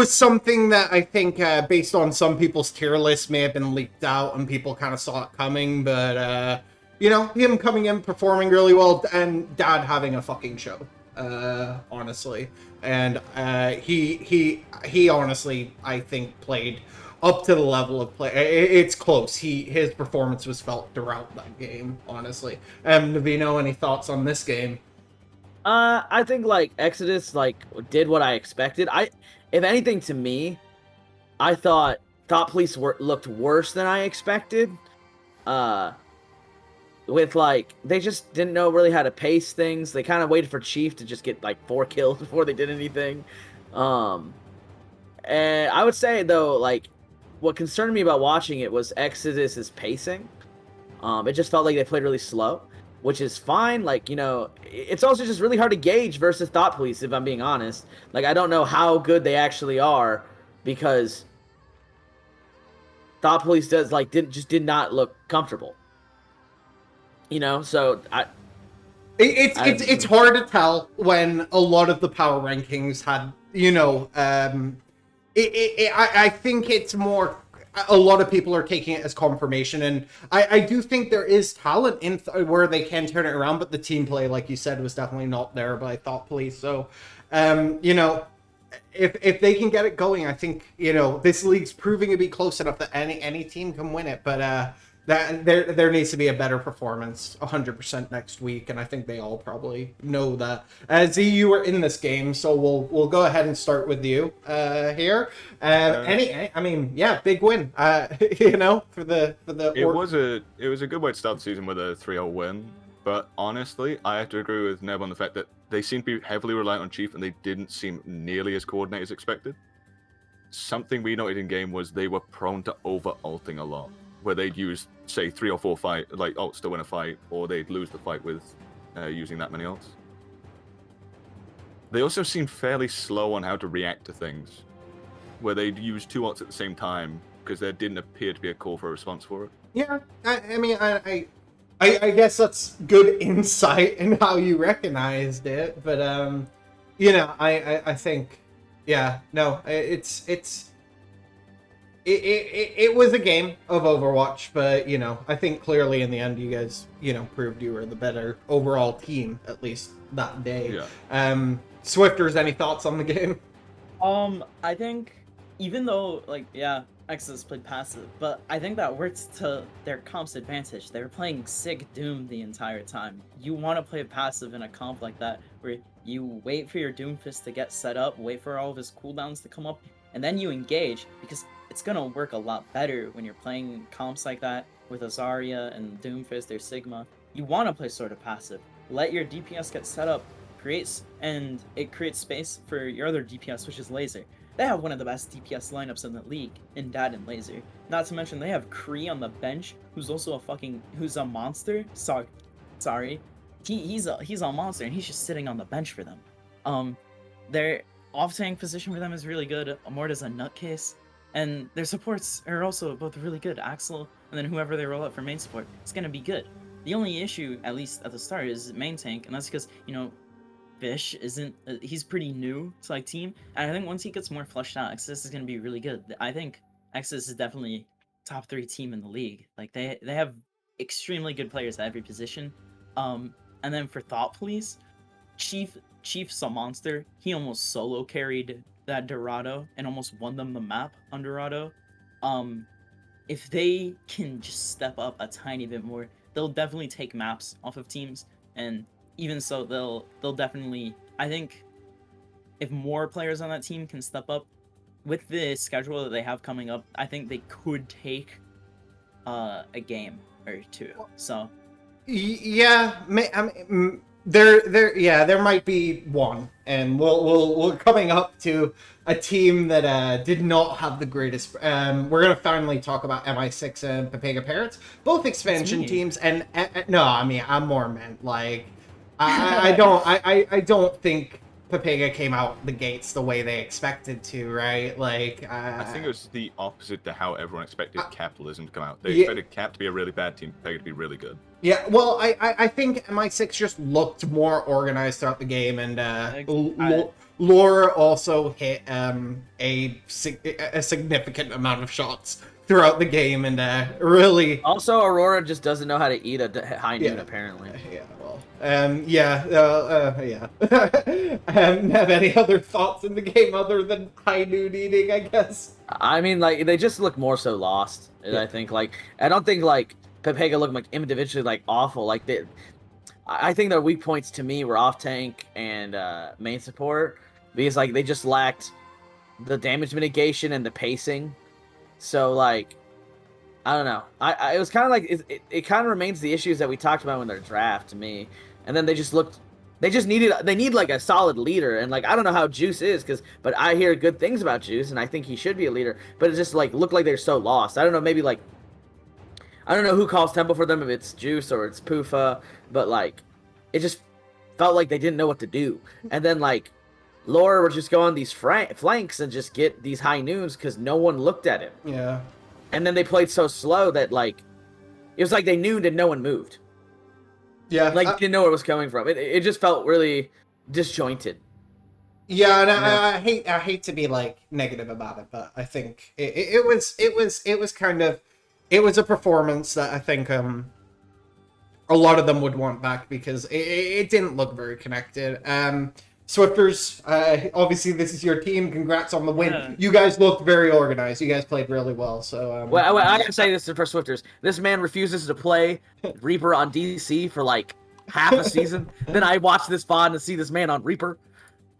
something that I think, based on some people's tier list, may have been leaked out and people kind of saw it coming, but you know, him coming in, performing really well, and Dad having a fucking show, honestly. And he honestly, I think, played up to the level of play. It's close. His performance was felt throughout that game, honestly. Navino, any thoughts on this game? I think like Exodus like did what I expected. If anything, to me, I thought Police looked worse than I expected. With like they just didn't know really how to pace things. They kind of waited for Chief to just get like 4 kills before they did anything. And I would say though, like what concerned me about watching it was Exodus's pacing. It just felt like they played really slow, which is fine. Like, you know, it's also just really hard to gauge versus Thought Police, if I'm being honest. Like, I don't know how good they actually are because Thought Police did not look comfortable. You know, so it's hard to tell when a lot of the power rankings had, you know, I think it's more, a lot of people are taking it as confirmation, and I do think there is talent in where they can turn it around, but the team play, like you said, was definitely not there by Thought Police. So, you know, if they can get it going, I think, you know, this league's proving to be close enough that any team can win it, but that there needs to be a better performance 100% next week, and I think they all probably know that. Z, you were in this game, so we'll go ahead and start with you here. I mean, yeah, big win. You know, for the It was a good way to start the season with a 3-0 win, but honestly, I have to agree with Neb on the fact that they seem to be heavily reliant on Chief, and they didn't seem nearly as coordinated as expected. Something we noted in game was they were prone to over-ulting a lot, where they'd use, say, 3 or 4 ults to win a fight, or they'd lose the fight with using that many ults. They also seemed fairly slow on how to react to things, where they'd use 2 ults at the same time, because there didn't appear to be a call for a response for it. Yeah, I mean, I guess that's good insight in how you recognized it, but you know, I think, yeah, no, it was a game of Overwatch, but, you know, I think clearly in the end you guys, you know, proved you were the better overall team, at least that day. Yeah. Swifters, any thoughts on the game? I think even though, like, yeah, Exodus played passive, but I think that works to their comp's advantage. They were playing Sig Doom the entire time. You want to play passive in a comp like that, where you wait for your Doomfist to get set up, wait for all of his cooldowns to come up, and then you engage, because it's gonna work a lot better when you're playing comps like that with Azaria and Doomfist or Sigma. You want to play sort of passive. Let your DPS get set up, creates space for your other DPS, which is Laser. They have one of the best DPS lineups in the league in Dad and Laser. Not to mention they have Kree on the bench, who's also who's a monster. Sorry. He's a monster and he's just sitting on the bench for them. Their off tank position for them is really good. Amorta's a nutcase. And their supports are also both really good. Axel and then whoever they roll out for main support, it's gonna be good. The only issue, at least at the start, is main tank, and that's because, you know, Fish isn't he's pretty new to like team, and I think once he gets more fleshed out, Exodus is gonna be really good. I think Exodus is definitely top 3 team in the league. Like they have extremely good players at every position. And then for Thought Police, Chief's a monster. He almost solo carried that Dorado and almost won them the map on Dorado. If they can just step up a tiny bit more, they'll definitely take maps off of teams, and even so, they'll definitely. I think if more players on that team can step up with the schedule that they have coming up, I think they could take a game or two. So yeah, I mean, there might be one, and we're coming up to a team that did not have the greatest. We're gonna finally talk about MI6 and Pepega Parrots, both expansion teams, and no, I mean I'm more meant like I don't think Pepega came out the gates the way they expected to, right? Like I think it was the opposite to how everyone expected Capitalism to come out. They expected Cap to be a really bad team, Pepega to be really good. Yeah, well, I think MI6 just looked more organized throughout the game, and Laura also hit a significant amount of shots throughout the game, and really. Also, Aurora just doesn't know how to eat at high noon, apparently. Yeah, well, yeah. Have any other thoughts in the game other than high noon eating? I guess. I mean, like they just look more so lost. I think, like, I don't think like Pepega looked like individually like awful. Like I think their weak points to me were off tank and main support, because like they just lacked the damage mitigation and the pacing. So like, I don't know. It was kind of like it kind of remains the issues that we talked about in their draft to me. And then they need like a solid leader, and like I don't know how Juice is, but I hear good things about Juice and I think he should be a leader. But it just like looked like they're so lost. I don't know, maybe like. I don't know who calls tempo for them, if it's Juice or it's Poofa, but like, it just felt like they didn't know what to do. And then like, Laura would just go on these flanks and just get these high noons because no one looked at him. Yeah. And then they played so slow that like, it was like they knew and no one moved. Yeah. Like didn't know where it was coming from. It just felt really disjointed. Yeah, and I hate to be like negative about it, but I think it was kind of. It was a performance that I think a lot of them would want back, because it didn't look very connected. Swifters, obviously this is your team. Congrats on the win. Yeah. You guys looked very organized. You guys played really well. So Well, I gotta say this for Swifters. This man refuses to play Reaper on DC for like half a season. Then I watch this VOD and see this man on Reaper.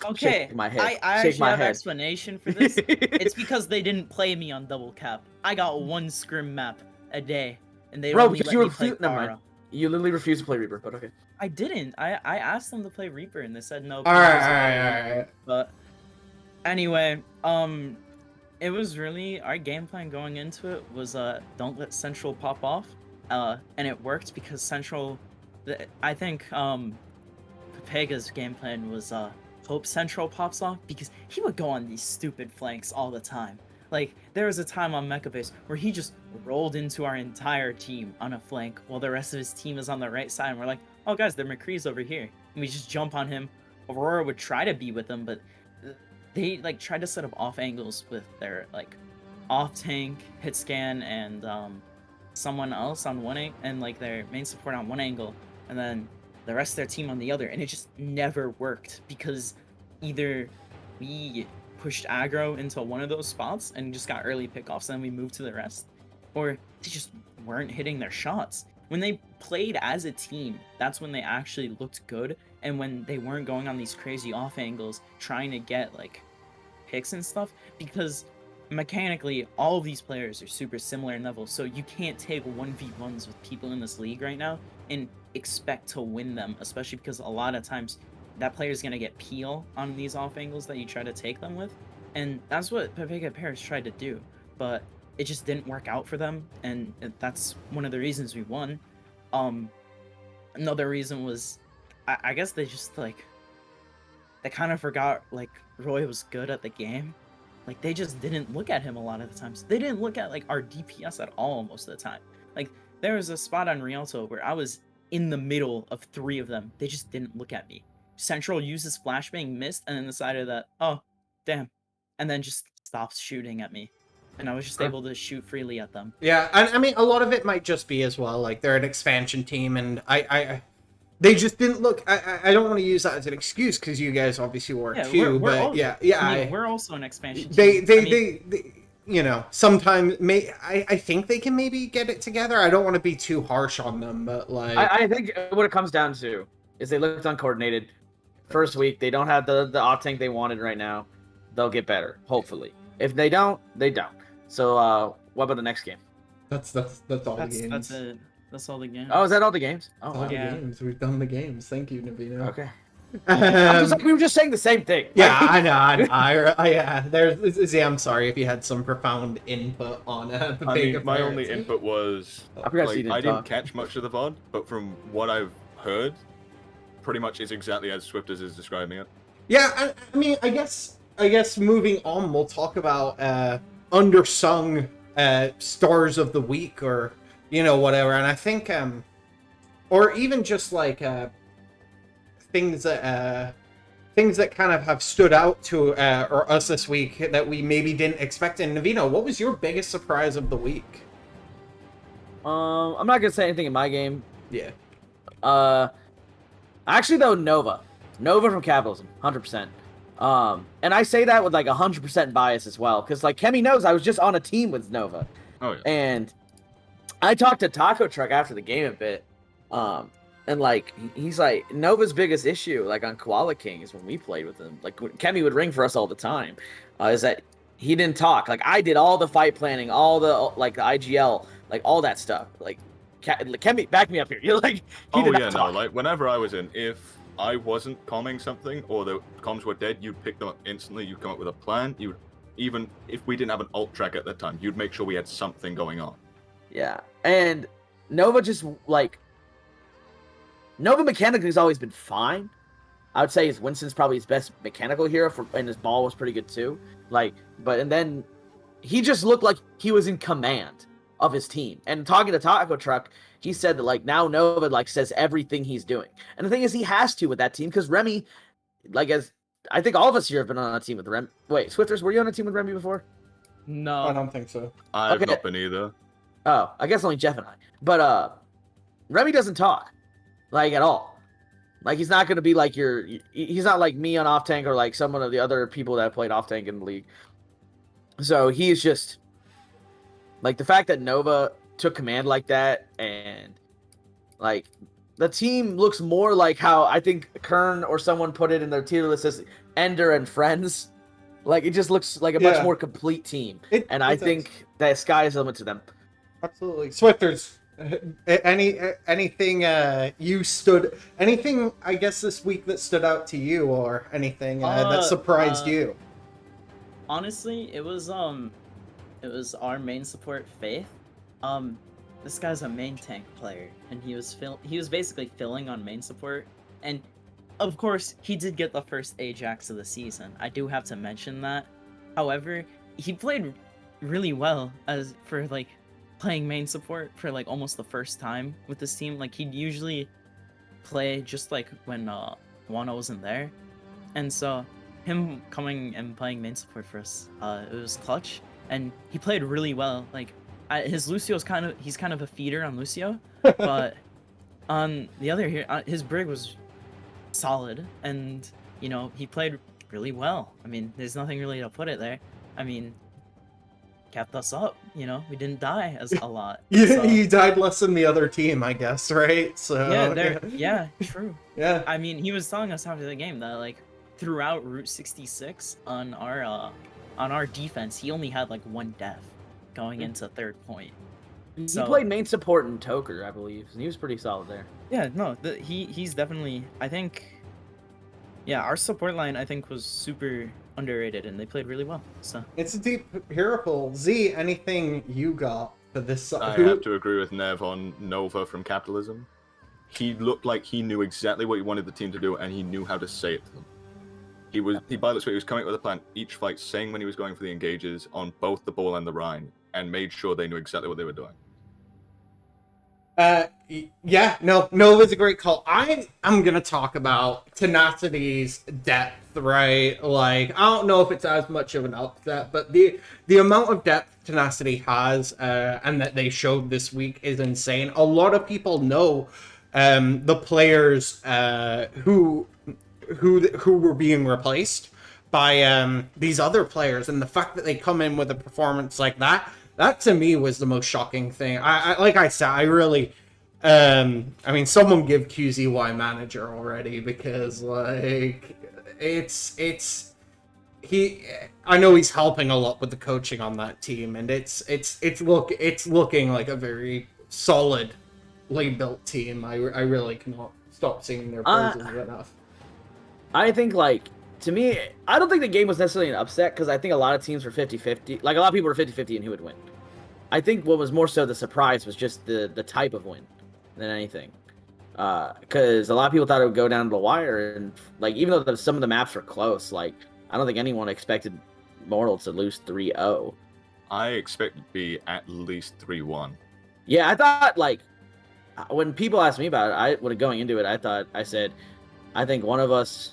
okay, Shake my head. I Shake actually my have head. explanation for this. It's because they didn't play me on double cap. I got one scrim map a day, and they Bro, only because let you me play never mind. Pharah. You literally refuse to play Reaper, but okay. I didn't. I asked them to play Reaper, and they said no. all please, right. But anyway, it was really our game plan going into it was don't let Central pop off, and it worked because Central, I think Pepega's game plan was hope Central pops off, because he would go on these stupid flanks all the time. Like, there was a time on Mecha Base where he just rolled into our entire team on a flank while the rest of his team is on the right side, and we're like, oh guys, the McCree's over here. And we just jump on him. Aurora would try to be with them, but they like tried to set up off angles with their like off tank, hit scan, and someone else on one and like their main support on one angle, and then the rest of their team on the other, and it just never worked because either we pushed aggro into one of those spots and just got early pickoffs, and then we moved to the rest, or they just weren't hitting their shots. When they played as a team, that's when they actually looked good, and when they weren't going on these crazy off angles trying to get like picks and stuff, because mechanically all of these players are super similar in level, so you can't take 1v1s with people in this league right now and expect to win them, especially because a lot of times that player's gonna get peel on these off angles that you try to take them with, and that's what Pepega Paris tried to do, but it just didn't work out for them, and that's one of the reasons we won. Another reason was, I guess they just like, they kind of forgot like Roy was good at the game. Like they just didn't look at him a lot of the times. They didn't look at like our DPS at all most of the time. Like there was a spot on Rialto where I was in the middle of 3 of them. They just didn't look at me. Central uses flashbang, missed, and then decided that, oh, damn, and then just stopped shooting at me. And I was just able to shoot freely at them. Yeah, I mean, a lot of it might just be as well, like, they're an expansion team, and they just didn't look. I don't want to use that as an excuse, because you guys obviously were too, but we're also an expansion team. They you know, sometimes, I think they can maybe get it together. I don't want to be too harsh on them, but, like... I think what it comes down to is they looked uncoordinated. First week, they don't have the off-tank they wanted right now. They'll get better, hopefully. If they don't, they don't. So, what about the next game? That's all the games. That's it. That's all the games. Oh, is that all the games? Oh, All the yeah. games. We've done the games. Thank you, Navino. Okay. I'm just like, we were just saying the same thing. Yeah, I know. Yeah, I'm sorry if you had some profound input on I mean, my only input was I forgot you I didn't didn't talk. catch much of the VOD, but from what I've heard, pretty much is exactly as Swifters is describing it. Yeah, I mean, I guess moving on, we'll talk about undersung stars of the week, or you know, whatever. And I think or even just like things that kind of have stood out to or us this week that we maybe didn't expect. And Navino, what was your biggest surprise of the week? I'm not gonna say anything in my game. Yeah. Actually though, Nova from Capitalism, 100%. And I say that with like 100% bias as well, because like Kemi knows I was just on a team with Nova. Oh yeah. And I talked to Taco Truck after the game a bit, and like he's like, Nova's biggest issue like on Koala King is when we played with him, like Kemi would ring for us all the time, is that he didn't talk. Like I did all the fight planning, all the like the IGL, like all that stuff. Like Kemi, back me up here. You're like, he did not talk. No, like whenever I was in, if I wasn't comming something or the comms were dead, you'd pick them up instantly. You'd come up with a plan. You, even if we didn't have an alt track at that time, you'd make sure we had something going on. Yeah, and Nova just like Nova mechanically has always been fine. I would say Winston's probably his best mechanical hero, and his ball was pretty good too. Like, and then he just looked like he was in command of his team. And talking to Taco Truck, he said that like now Nova like says everything he's doing. And the thing is, he has to with that team because Remy, like as I think all of us here have been on a team with Remy. Wait, Swifters, were you on a team with Remy before? No, I don't think so. I've not been either. Oh, I guess only Jeff and I. But Remy doesn't talk, like at all. Like he's not gonna be like he's not like me on off tank or like some of the other people that played off tank in the league. So he's just like the fact that Nova took command like that, and like the team looks more like how I think Kern or someone put it in their tier list as Ender and Friends. Like it just looks like a much more complete team, and I think that sky is the limit to them. Absolutely. Swifters, anything anything I guess this week that stood out to you, or anything that surprised you? Honestly, it was our main support, Faith. This guy's a main tank player, and he was basically filling on main support, and of course he did get the first Ajax of the season. I do have to mention that. However, he played really well as for like playing main support for like almost the first time with this team. Like he'd usually play just like when Wano wasn't there, and so him coming and playing main support for us, it was clutch, and he played really well. Like his Lucio's he's kind of a feeder on Lucio, but on the other here, his Brig was solid, and you know he played really well. I mean, there's nothing really to put it there. I mean, kept us up, you know, we didn't die as a lot. You died less than the other team, I guess, right? So yeah, true. Yeah. I mean, he was telling us after the game that like throughout Route 66 on our defense, he only had like 1 death going into third point. He played main support in Toker, I believe, and he was pretty solid there. Yeah, no, he's definitely, I think Yeah, our support line I think was super underrated, and they played really well. So It's a deep hero pool. Z, anything you got for this? I Who? have to agree with Nev on Nova from Capitalism. He looked like he knew exactly what he wanted the team to do, and he knew how to say it to them. By this way, he was coming up with a plan each fight, saying when he was going for the engages on both the ball and the Rhine, and made sure they knew exactly what they were doing. Yeah, no, Nova's a great call. I'm gonna talk about Tenacity's depth, right? Like, I don't know if it's as much of an upset, but the amount of depth Tenacity has, and that they showed this week is insane. A lot of people know, the players, who were being replaced by these other players, and the fact that they come in with a performance like that to me was the most shocking thing. I like I said, I really, I mean, someone give QZY manager already, because like it's he. I know he's helping a lot with the coaching on that team, and it's looking like a very solidly built team. I really cannot stop singing their praises enough. I think, like, to me, I don't think the game was necessarily an upset, because I think a lot of teams were 50-50. Like, a lot of people were 50-50 in who would win. I think what was more so the surprise was just the type of win than anything. Because a lot of people thought it would go down to the wire, and, like, even though some of the maps were close, like, I don't think anyone expected Mortal to lose 3-0. I expect it to be at least 3-1. Yeah, I thought, like, when people asked me about it, when going into it, I said, I think one of us.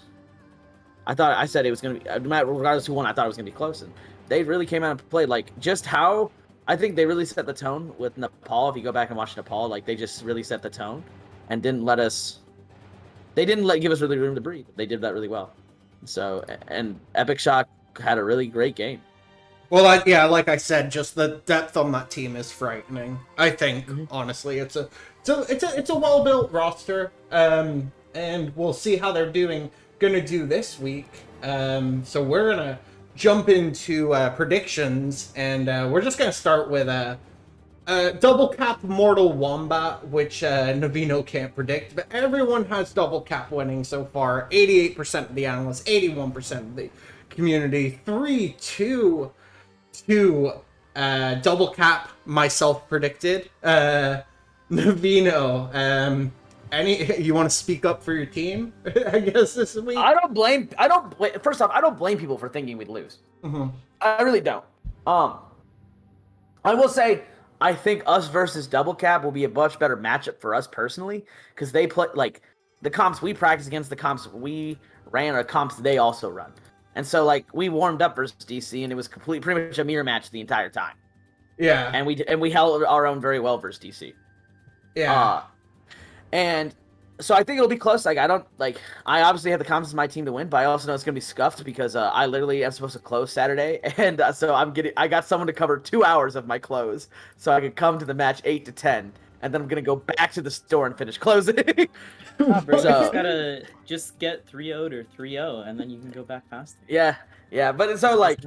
I said it was going to be, regardless who won, I thought it was going to be close. And they really came out and played, like, just how, I think they really set the tone with Nepal. If you go back and watch Nepal, like, they just really set the tone and didn't give us really room to breathe. They did that really well. So, and Epic Shock had a really great game. Well, like I said, just the depth on that team is frightening. I think, honestly, it's a well built roster, and we'll see how they're gonna do this week. So we're gonna jump into predictions, and we're just gonna start with double cap Mortal Wombat, which Navino can't predict, but everyone has double cap winning so far. 88% of the analysts, 81% of the community, 3-2 to double cap myself predicted. Navino, you want to speak up for your team? I guess this week. First off, I don't blame people for thinking we'd lose. Mm-hmm. I really don't. I will say, I think us versus Double Cap will be a much better matchup for us personally, because they play, like, the comps we practice against, the comps we ran are comps they also run. And so, like, we warmed up versus DC, and it was pretty much a mirror match the entire time. Yeah. And we held our own very well versus DC. Yeah. And so I think it'll be close. Like, I obviously have the confidence in my team to win, but I also know it's gonna be scuffed, because I literally am supposed to close Saturday, and so I got someone to cover 2 hours of my close, so I could come to the match 8 to 10, and then I'm gonna go back to the store and finish closing. Nah, bro, So- you just gotta get 3-0'd or 3-0, and then you can go back faster. Yeah, but it's so, like,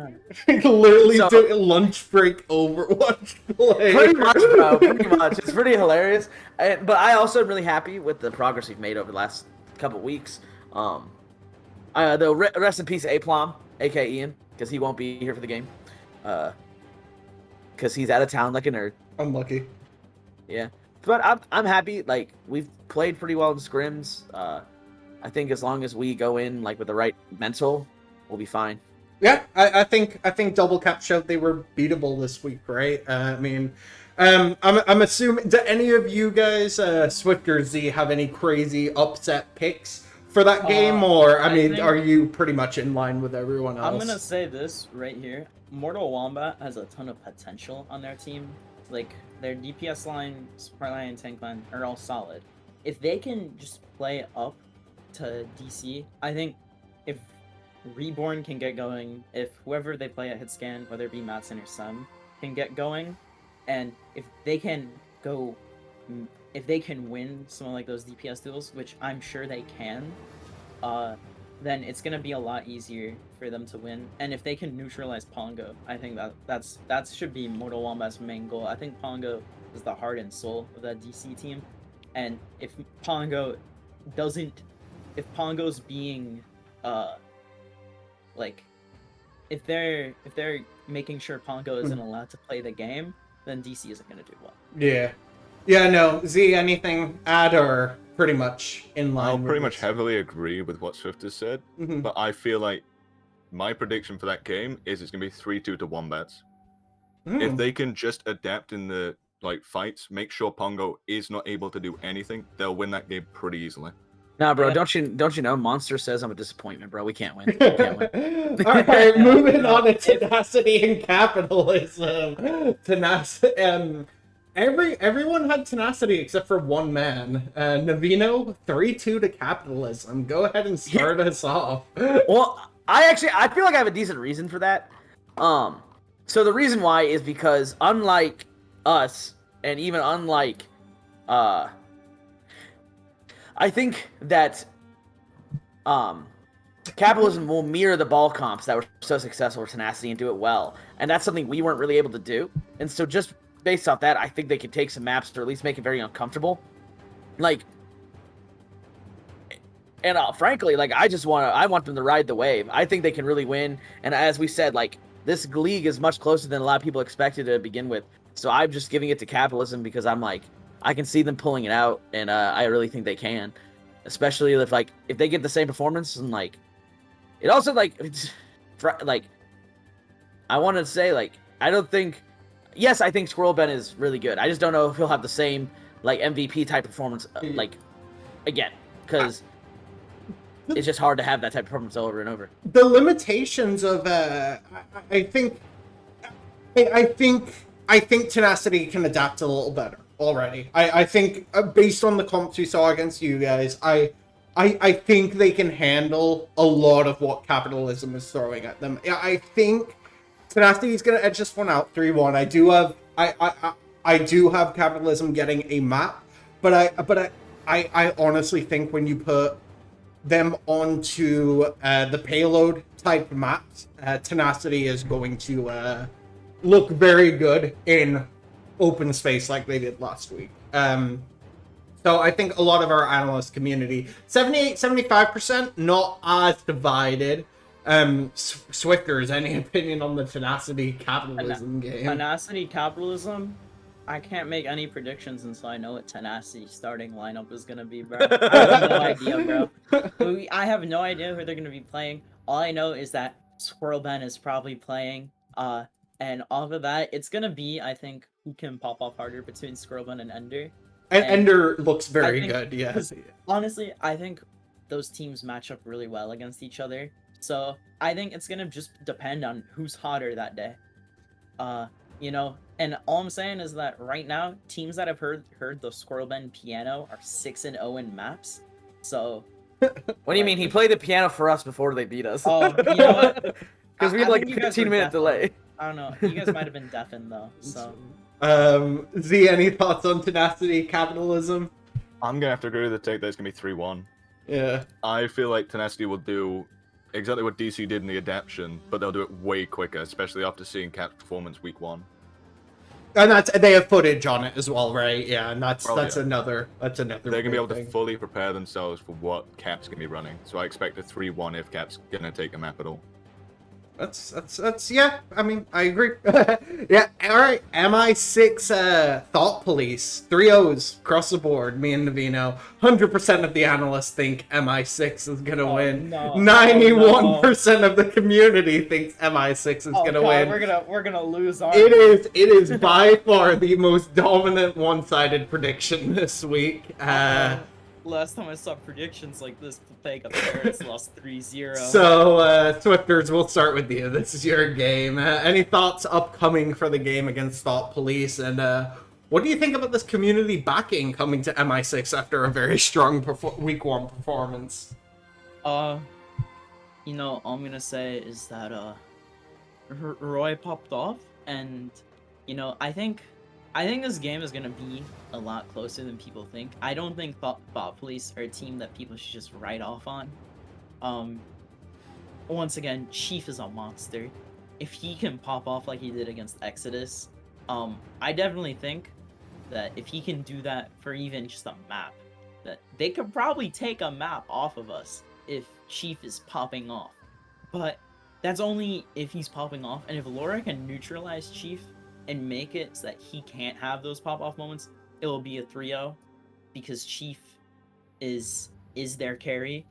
Literally So- do a lunch break Overwatch play. pretty much, bro. Pretty much. It's pretty hilarious. But I also am really happy with the progress we've made over the last couple weeks. Rest in peace, Aplom, aka Ian, because he won't be here for the game. Because he's out of town like a nerd. Unlucky. Yeah. But I'm happy. Like, we've played pretty well in scrims. I think as long as we go in, like, with the right mental, we'll be fine. Yeah, I think Double Cap showed they were beatable this week, right? I mean, I'm assuming. Do any of you guys, Swift or Z, have any crazy upset picks for that game, or I mean, think- are you pretty much in line with everyone else? I'm gonna say this right here. Mortal Wombat has a ton of potential on their team. Like, their DPS line, support line, and tank line are all solid. If they can just play up to DC, I think if Reborn can get going, if whoever they play at Hitscan, whether it be Matson or Sum, can get going, and if they can win some of, like, those DPS duels, which I'm sure they can, then it's gonna be a lot easier for them to win. And if they can neutralize Pongo, I think that should be Mortal Wombat's main goal. I think Pongo is the heart and soul of that DC team, and if Pongo's being like if they're making sure Pongo isn't allowed to play the game, then DC isn't gonna do well. Yeah. Yeah, no. Z, anything add or pretty much in line I'll with pretty much this? heavily agree with what Swift has said, Mhm. but I feel like my prediction for that game is it's gonna be 3-2 to Wombats. If Mm. they can just adapt in the fights, make sure Pongo is not able to do anything, they'll win that game pretty easily. Nah, bro, Yeah. don't you know? Monster says I'm a disappointment, bro. We can't win. We can't win. All right, moving No, on to tenacity and capitalism. Tenacity. Everyone had tenacity except for one man. Navino, 3-2 to capitalism. Go ahead and start us off. Well, I feel like I have a decent reason for that. So the reason why is because unlike us, and even unlike, I think that, capitalism will mirror the ball comps that were so successful with tenacity and do it well, and that's something we weren't really able to do. And so just based off that, I think they could take some maps to at least make it very uncomfortable. Like, and frankly, like I want them to ride the wave. I think they can really win. And as we said, like this league is much closer than a lot of people expected to begin with. So I'm just giving it to capitalism because I'm like I can see them pulling it out, and I really think they can, especially if they get the same performance and like it also like I want to say like I don't think. Yes, I think Squirrel Ben is really good. I just don't know if he'll have the same like MVP type performance like again because it's just hard to have that type of performance over and over. The limitations of I think tenacity can adapt a little better already. I think based on the comps we saw against you guys, I think they can handle a lot of what capitalism is throwing at them. I think tenacity is going to edge this one out 3-1. I do have capitalism getting a map, but I honestly think when you put them onto the payload type maps, tenacity is going to look very good in open space like they did last week. So I think a lot of our analyst community, 78-75%, not as divided. Swifters, any opinion on the tenacity capitalism game? Tenacity capitalism. I can't make any predictions until I know what tenacity starting lineup is gonna be, bro. I have no idea, bro. I have no idea who they're gonna be playing. All I know is that Squirrel Ben is probably playing. And off of that, it's gonna be, I think, who can pop off harder between Squirrel Ben and Ender. And Ender looks I very think- good, yes. Honestly, I think those teams match up really well against each other. So I think it's gonna just depend on who's hotter that day. You know, and all I'm saying is that right now, teams that have heard the Squirrel Ben piano are 6-0 in maps. So What do you mean? He played the piano for us before they beat us. oh, you know what? Because we I had like think a you guys were 15-minute deaf. delay. I don't know. You guys might have been deafened though. So Z, any thoughts on tenacity capitalism? I'm gonna have to agree with the take that it's gonna be 3-1. Yeah. I feel like tenacity will do exactly what DC did in the adaptation, but they'll do it way quicker, especially after seeing Cap's performance week 1. And they have footage on it as well, right? Yeah, and that's Probably, another They're gonna be able thing. to fully prepare themselves for what Cap's gonna be running. So I expect a 3-1 if Cap's gonna take a map at all. That's yeah. I mean, I agree. Yeah. All right. MI6 Thought Police 3-0s across the board. Me and Navino. 100% of the analysts think MI6 is gonna win. no. 91% of the community thinks MI6 is gonna win. We're gonna lose our. It is by far the most dominant one-sided prediction this week. Last time I saw predictions like this, Pega Parrots lost 3-0. So, Swifters, we'll start with you. This is your game. Any thoughts upcoming for the game against Thought Police? And what do you think about this community backing coming to MI6 after a very strong week 1 performance? You know, all I'm gonna say is that Roy popped off, and you know, I think this game is gonna be a lot closer than people think. I don't think Thought Police are a team that people should just write off on. Once again, Chief is a monster. If he can pop off like he did against Exodus, I definitely think that if he can do that for even just a map, that they could probably take a map off of us if Chief is popping off. But that's only if he's popping off, and if Laura can neutralize Chief and make it so that he can't have those pop-off moments, it will be a 3-0 because Chief is their carry.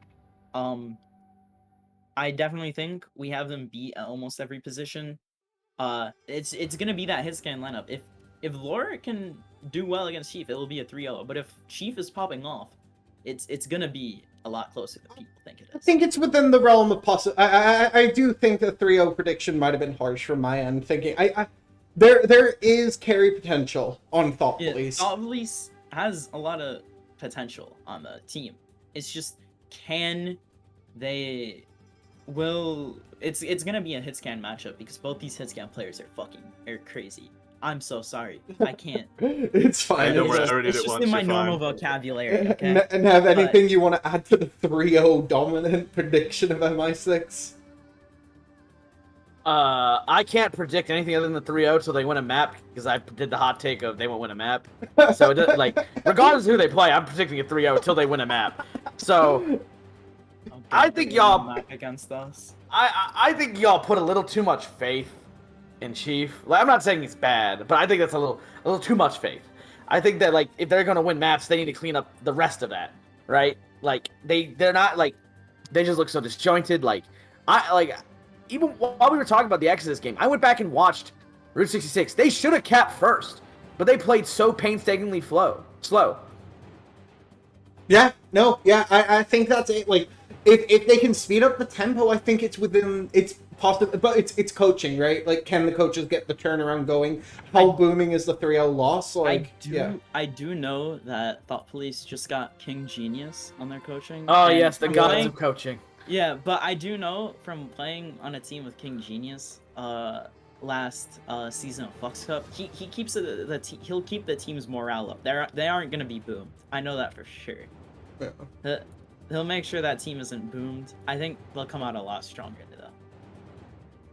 I definitely think we have them beat at almost every position. It's gonna be that hit scan lineup. If Laura can do well against Chief, it will be a 3-0. But if Chief is popping off, it's gonna be a lot closer than people think it is. I think it's within the realm of possible. I do think the 3-0 prediction might have been harsh from my end. Thinking there is carry potential on Thought Police. Thought Police has a lot of potential on the team. It's just can they will it's gonna be a hit scan matchup because both these hit scan players are crazy. I'm so sorry. I can't. It's fine. Don't worry, I It's already did just once, in my you're normal fine. vocabulary. Okay. And have anything you want to add to the 3-0 dominant prediction of MI6? I can't predict anything other than the 3-0 till they win a map because I did the hot take of they won't win a map. So it doesn't, like, regardless of who they play, I'm predicting a 3-0 till they win a map. So I think y'all against us. I think y'all put a little too much faith in Chief. Like, I'm not saying he's bad, but I think that's a little too much faith. I think that, like, if they're gonna win maps, they need to clean up the rest of that, right? Like they're not, like, they just look so disjointed. Like even while we were talking about the Exodus game, I went back and watched Route 66. They should have capped first, but they played so painstakingly slow. Yeah, no, yeah, I think that's it. Like, if they can speed up the tempo, I think it's possible, but it's coaching, right? Like, can the coaches get the turnaround going? How booming is the 3-0 loss? Like, I do know that Thought Police just got King Genius on their coaching. Oh and yes, the from gods playing- of coaching. Yeah, but I do know from playing on a team with King Genius, last season of Flux Cup, he keeps he'll keep the team's morale up. They aren't gonna be boomed. I know that for sure. yeah. He'll make sure that team isn't boomed. I think they'll come out a lot stronger though.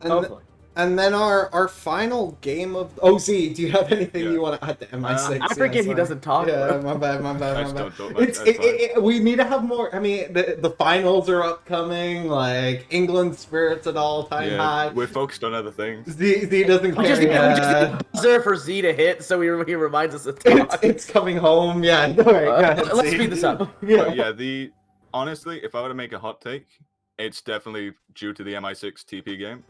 And, Hopefully. and then our final game of Z, do you have anything you want to add to MI6? I forget he sorry. doesn't talk. Yeah, my bad. I just don't talk much, It's that's fine. we need to have more. I mean, the finals are upcoming. Like, England's spirits at all time high. Yeah, we're focused on other things. Z doesn't We just carry. need buzzer for Z to hit, so he reminds us to talk. It's coming home. Yeah. All right, go ahead, Let's Z. speed this up. Yeah. But yeah, honestly, if I were to make a hot take, it's definitely due to the MI6 TP game.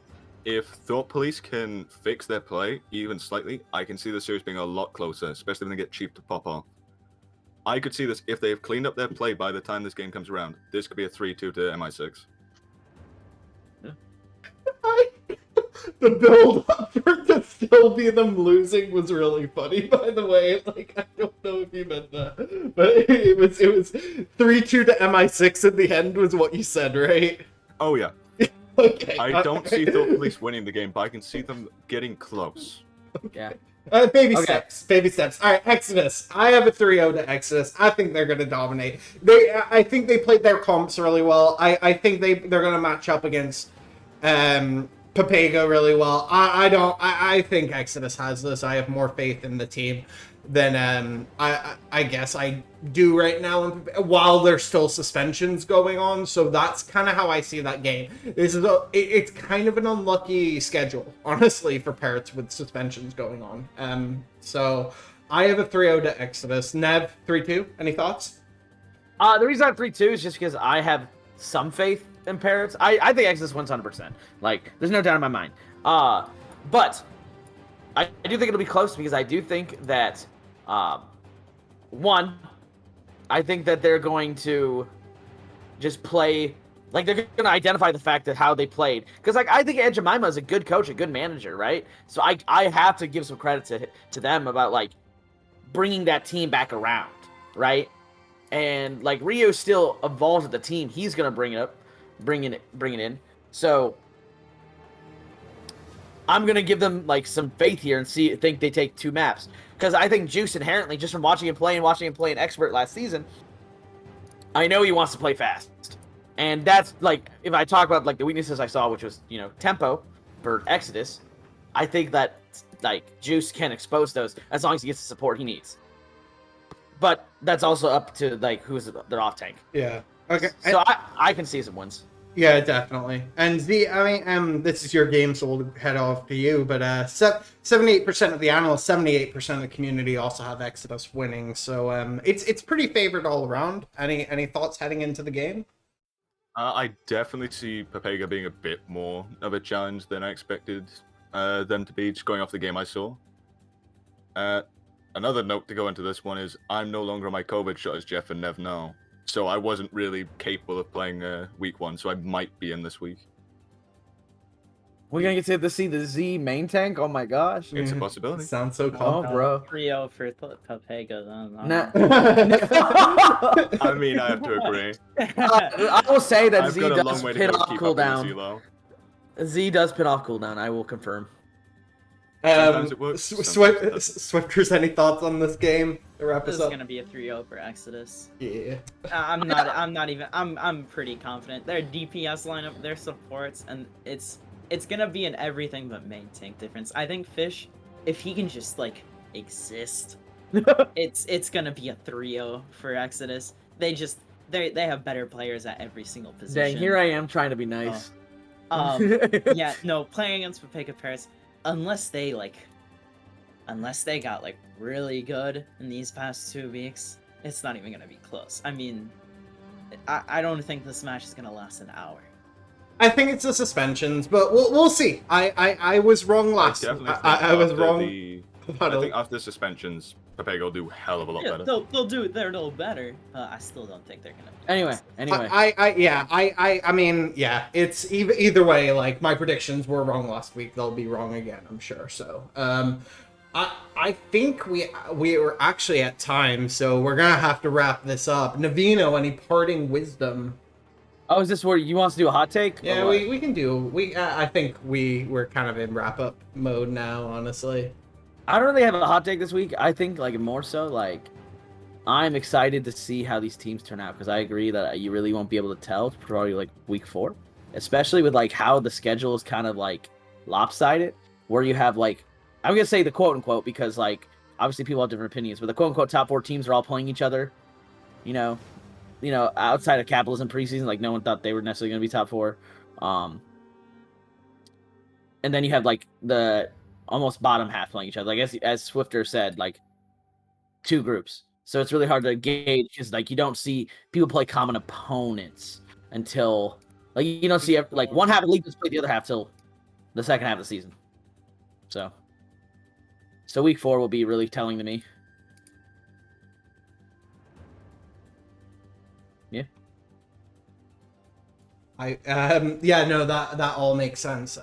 If Thought Police can fix their play even slightly, I can see the series being a lot closer, especially when they get Chief to pop off. I could see this if they've cleaned up their play by the time this game comes around. This could be a 3-2 to MI6. The build up for it to still be them losing was really funny, by the way. Like, I don't know if you meant that, but it was 3-2 to MI6 in the end was what you said, right? Oh yeah. Okay. I don't see Thought Police winning the game, but I can see them getting close. Yeah. Baby Okay. steps. Baby steps. All right, Exodus. I have a 3-0 to Exodus. I think they're going to dominate. I think they played their comps really well. I think they're going to match up against Papega really well. I think Exodus has this. I have more faith in the team than I guess I do right now, while there's still suspensions going on. So that's kind of how I see that game. It's kind of an unlucky schedule, honestly, for Parrots with suspensions going on. So I have a 3-0 to Exodus. Nev, 3-2. Any thoughts? The reason I have 3-2 is just because I have some faith in Parrots. I think Exodus wins 100%. Like, there's no doubt in my mind. But I do think it'll be close because I do think that, one, I think that they're going to just play, like, they're going to identify the fact that how they played. Because, like, I think Ed Jemima is a good coach, a good manager, right? So I have to give some credit to them about, like, bringing that team back around, right? And, like, Rio still involved with the team. He's going to bring it in. So I'm going to give them, like, some faith here and think they take 2 maps. Because I think Juice inherently, just from watching him play in Expert last season, I know he wants to play fast. And that's, like, if I talk about, like, the weaknesses I saw, which was, tempo for Exodus, I think that, like, Juice can expose those as long as he gets the support he needs. But that's also up to, like, who's their off tank. Yeah. Okay. So I can see some wins. Yeah, definitely. And this is your game, so we'll head off to you. But 78% of the analysts, 78% of the community also have Exodus winning. So it's pretty favored all around. Any thoughts heading into the game? I definitely see Papega being a bit more of a challenge than I expected them to be, just going off the game I saw. Another note to go into this one is I'm no longer on my COVID shot, as Jeff and Nev know. So I wasn't really capable of playing week 1, so I might be in this week. We're gonna get to see the Z main tank. Oh my gosh! It's a possibility. Sounds so Oh, confident. bro. 3-0 for Papega. Nah. I mean, I have to agree. I will say that I've Z got a long does way to pin go to off keep up with this cooldown. elo. Z does pin off cooldown. I will confirm. Sometimes it works, sometimes it doesn't. Swifters, any thoughts on this game to wrap This us is up? gonna be a 3-0 for Exodus. Yeah. I'm pretty confident. Their DPS lineup, their supports, and it's gonna be an everything but main tank difference. I think Fish, if he can just like exist, it's gonna be a 3-0 for Exodus. They have better players at every single position. Dang, here I am trying to be nice. Yeah, no, playing against Papega Paris, unless they got like really good in these past 2 weeks, it's not even gonna be close. I mean, I don't think this match is gonna last an hour. I think it's the suspensions, but we'll see. I was wrong last. I was wrong. I think after the suspensions, Papega will do a hell of a lot Yeah, better. they'll do better. I still don't think they're gonna. Anyway. I mean, yeah, it's either way. Like my predictions were wrong last week; they'll be wrong again, I'm sure. So, I think we were actually at time, so we're gonna have to wrap this up. Navino, any parting wisdom? Oh, is this where you want us to do a hot take? Yeah, Or what? we can do. I think we're kind of in wrap up mode now, honestly. I don't really have a hot take this week. I think like more so like I'm excited to see how these teams turn out because I agree that you really won't be able to tell probably like week 4, especially with like how the schedule is kind of like lopsided, where you have like I'm gonna say the quote unquote because like obviously people have different opinions, but the quote unquote top 4 teams are all playing each other. You know, outside of capitalism preseason, like no one thought they were necessarily gonna be top 4. And then you have like the almost bottom half playing each other. Like as Swifter said, like 2 groups. So it's really hard to gauge because like you don't see people play common opponents until like you don't see like one half of the league just play the other half till the second half of the season. So week 4 will be really telling to me. Yeah. That all makes sense.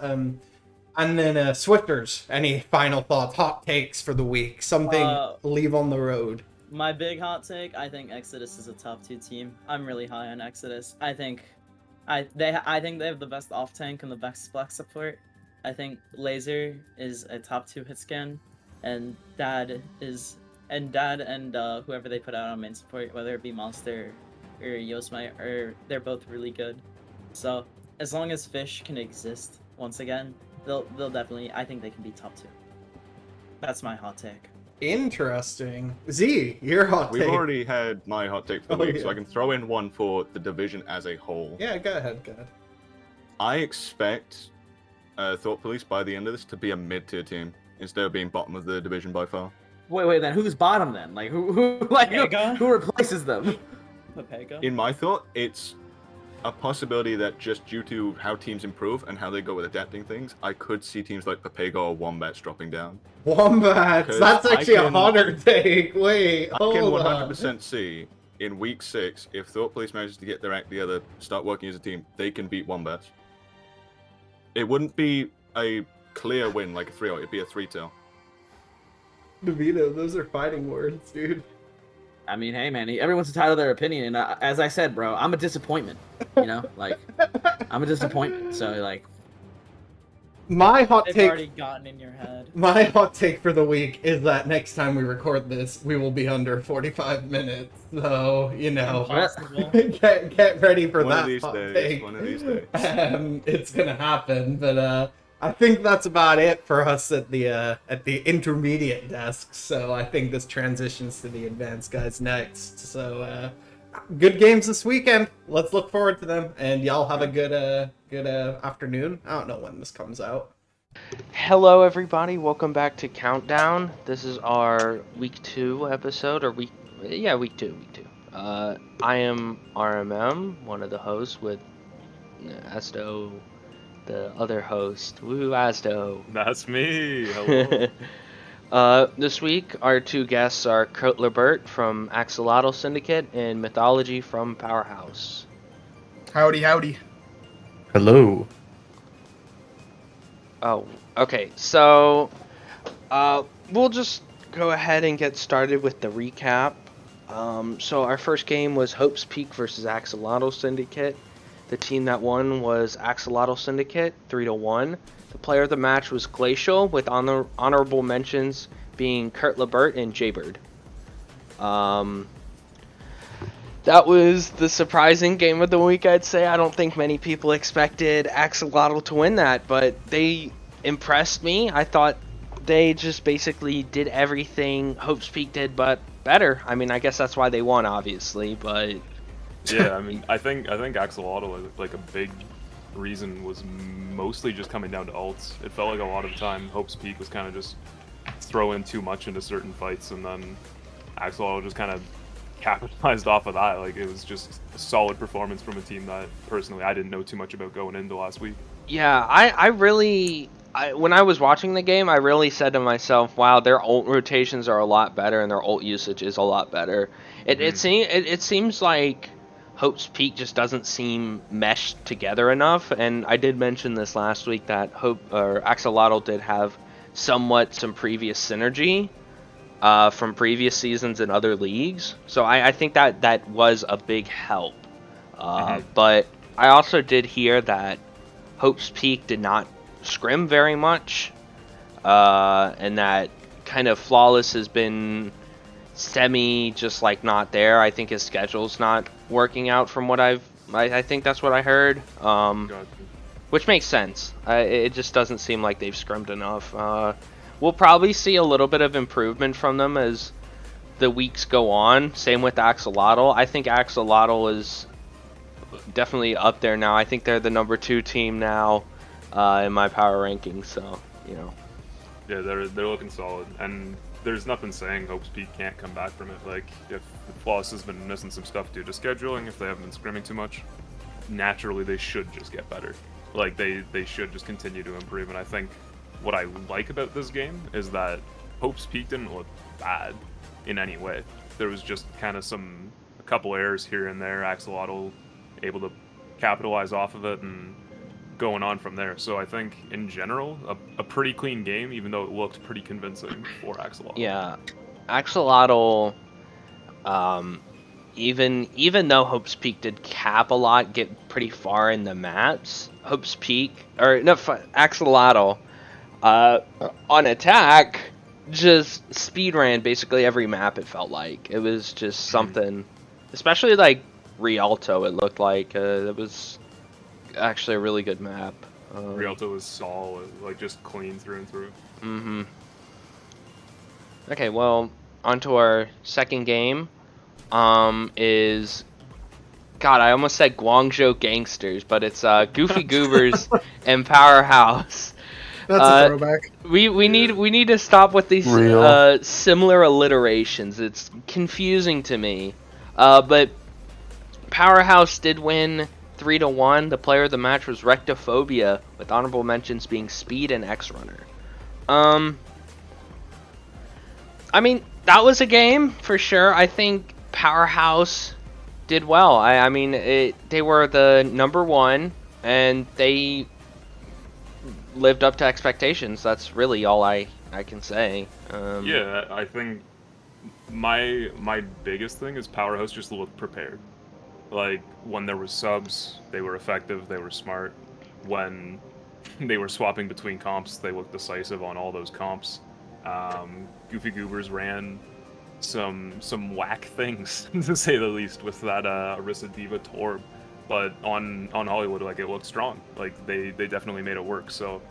And then Swifters, any final thoughts, hot takes for the week? Something leave on the road. My big hot take, I think Exodus is a top 2 team. I'm really high on Exodus. I think they have the best off tank and the best flex support. I think Laser is a top 2 hit scan, and Dad and whoever they put out on main support, whether it be Monster or Yosmite, they're both really good. So as long as Fish can exist once again, they'll definitely. I think they can be top 2. That's my hot take. Interesting. Z, your hot take. We've already had my hot take for the week, yeah. so I can throw in one for the division as a whole. Yeah, go ahead. I expect Thought Police by the end of this to be a mid-tier team instead of being bottom of the division by far. Wait, then who's bottom then? Like who who replaces them? Papega. In my thought, it's a possibility that just due to how teams improve and how they go with adapting things, I could see teams like Papega or Wombats dropping down. Wombats, 'Cause that's actually a can- hotter take. Wait, I can hold on. 100% see in week 6, if Thought Police manages to get their act together, start working as a team, they can beat Wombats. It wouldn't be a clear win like a 3-0, it'd be a 3-2. DeVito, those are fighting words, dude. I mean, hey man, everyone's entitled to their opinion, and as I said, bro, I'm a disappointment. You know, like I'm a disappointment. So like, My hot They've take. already gotten in your head. My hot take for the week is that next time we record this, we will be under 45 minutes. So, Impossible. get ready for One that of these hot days, take. one of these days. It's gonna happen, but I think that's about it for us at the intermediate desk. So I think this transitions to the advanced guys next. So good games this weekend. Let's look forward to them, and y'all have a good afternoon. I don't know when this comes out. Hello, everybody. Welcome back to Countdown. This is our week 2 episode, or week two. I am RMM, one of the hosts, with Asto, the other host. Woo, Asto. That's me. Hello. This week, our two guests are Kurt Lebert from Axolotl Syndicate and Mythology from Powerhouse. Howdy, howdy. Hello. Oh, okay. So, we'll just go ahead and get started with the recap. So our first game was Hope's Peak versus Axolotl Syndicate. The team that won was Axolotl Syndicate, 3-1. The player of the match was Glacial, with honorable mentions being Kurt Lebert and Jaybird. That was the surprising game of the week, I'd say. I don't think many people expected Axolotl to win that, but they impressed me. I thought they just basically did everything Hope's Peak did, but better. I mean, I guess that's why they won, obviously, but... Yeah, I mean, I think Axolotl, like, a big reason was mostly just coming down to ults. It felt like a lot of the time Hope's Peak was kind of just throwing too much into certain fights, and then Axolotl just kind of capitalized off of that. Like, it was just a solid performance from a team that personally I didn't know too much about going into last week. Yeah, I really, when I was watching the game, I really said to myself, wow, their ult rotations are a lot better and their ult usage is a lot better. It seems like Hope's Peak just doesn't seem meshed together enough, and I did mention this last week that Axolotl did have somewhat some previous synergy from previous seasons in other leagues, so I think that was a big help. But I also did hear that Hope's Peak did not scrim very much, and that kind of Flawless has been just like not there. I think his schedule's not working out from what I think that's what I heard, which makes sense. It just doesn't seem like they've scrimmed enough. We'll probably see a little bit of improvement from them as the weeks go on. Same with Axolotl. I think Axolotl is definitely up there now. I think they're the number 2 team now in my power rankings, so, you know. Yeah, they're looking solid, and there's nothing saying Hope's Peak can't come back from it. Like, if Flawless has been missing some stuff due to scheduling, if they haven't been scrimming too much, naturally they should just get better. Like, they should just continue to improve, and I think what I like about this game is that Hope's Peak didn't look bad in any way. There was just kind of a couple errors here and there, Axolotl able to capitalize off of it and going on from there. So I think in general a pretty clean game, even though it looked pretty convincing for Axolotl. Yeah, Axolotl, even though Hope's Peak did cap a lot, get pretty far in the maps, Axolotl on attack just speed ran basically every map. It felt like it was just something, especially like Rialto. It looked like it was actually a really good map. Rialto was solid, like just clean through and through. Okay, well, on to our second game. Is, God, I almost said Guangzhou Gangsters, but it's Goofy Goobers and Powerhouse. That's a throwback. We need to stop with these similar alliterations. It's confusing to me. But Powerhouse did win 3-1. The player of the match was Rectophobia, with honorable mentions being Speed and X-Runner. I mean, that was a game for sure. I think Powerhouse did well. I mean, they were the number 1, and they lived up to expectations. That's really all I can say. Yeah, I think my biggest thing is Powerhouse just looked prepared. Like, when there were subs, they were effective, they were smart. When they were swapping between comps, they looked decisive on all those comps. Goofy Goobers ran some whack things, to say the least, with that Orisa Diva Torb. But on Hollywood, like, it looked strong. Like, they definitely made it work. So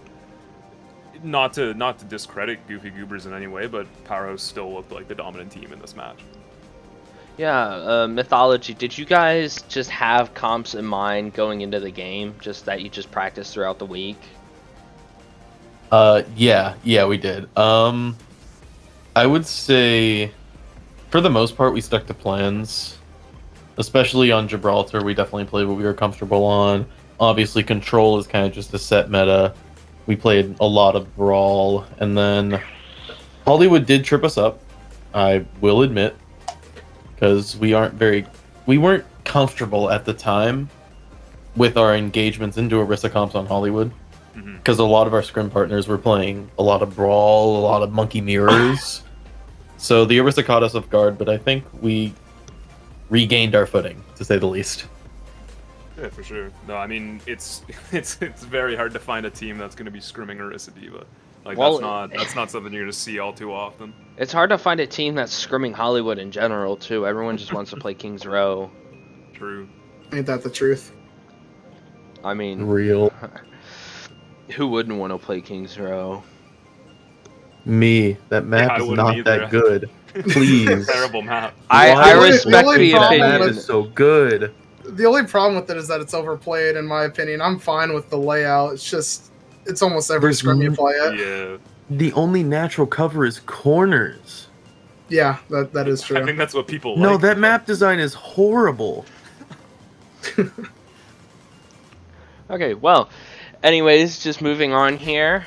not to discredit Goofy Goobers in any way, but Powerhouse still looked like the dominant team in this match. Yeah, Mythology, did you guys just have comps in mind going into the game? Just that you just practiced throughout the week? Yeah, we did. I would say, for the most part, we stuck to plans. Especially on Gibraltar, we definitely played what we were comfortable on. Obviously, Control is kind of just a set meta. We played a lot of Brawl, and then Hollywood did trip us up, I will admit, because we weren't comfortable at the time with our engagements into Orisa comps on Hollywood, because a lot of our scrim partners were playing a lot of Brawl, a lot of Monkey Mirrors. So the Orisa caught us off guard, but I think we regained our footing, to say the least. Yeah, for sure. No, I mean it's very hard to find a team that's going to be scrimming Orisa Diva. Like Well, that's not something you're going to see all too often. It's hard to find a team that's scrimming Hollywood in general, too. Everyone just wants to play Kings Row. True. Ain't that the truth? I mean, Real. Who wouldn't want to play Kings Row? Me. That map I is wouldn't not either. that good. Please. Terrible map. I Why? respect The the only That problem map opinion. is so good. The only problem with it is that it's overplayed, in my opinion. I'm fine with the layout. It's just, it's almost every There's scrim you n- play it. Yeah. The only natural cover is corners. Yeah, that is I true. think that's what people No, like. that map design is horrible. Okay, well, anyways, just moving on here.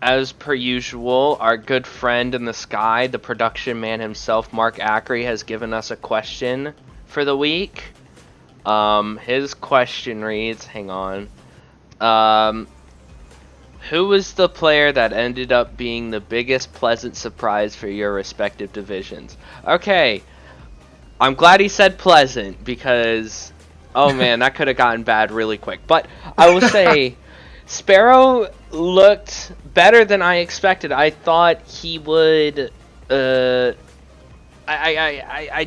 As per usual, our good friend in the sky, the production man himself, Mark Ackery, has given us a question for the week. His question reads, hang on. Who was the player that ended up being the biggest pleasant surprise for your respective divisions? Okay, I'm glad he said pleasant because, oh man, that could have gotten bad really quick. But I will say, Sparrow looked better than I expected. I thought he would. I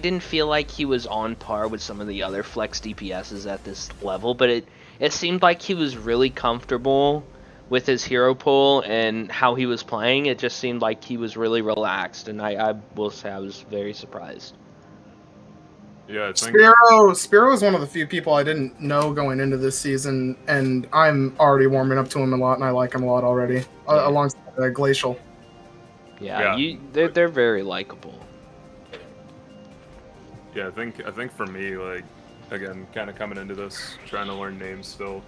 didn't feel like he was on par with some of the other flex DPSs at this level, but it seemed like he was really comfortable with his hero pool and how he was playing. It just seemed like he was really relaxed, and I will say I was very surprised. Yeah, I think Spiro is one of the few people I didn't know going into this season, and I'm already warming up to him a lot, and I like him a lot already, alongside Glacial. Yeah. They're very likable. Yeah, I think for me, like, again, kind of coming into this, trying to learn names still.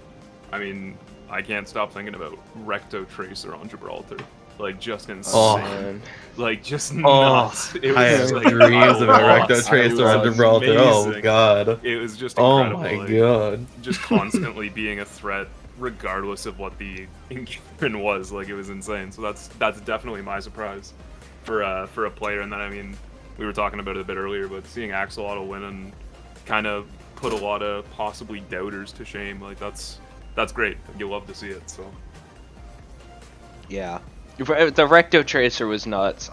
I mean, I can't stop thinking about Recto Tracer on Gibraltar. Like, just insane. Man. Like, just nuts. It I have just, like, dreams about nuts. Recto Tracer on It was Gibraltar. Oh amazing. god. It was just Oh incredible. my like, god. Just constantly being a threat, regardless of what the engagement was. Like, it was insane. So that's definitely my surprise for a player. And then, I mean, we were talking about it a bit earlier, but seeing Axolotl win and kind of put a lot of possibly doubters to shame, like, that's great. You love to see it. So Yeah. The Recto Tracer was nuts.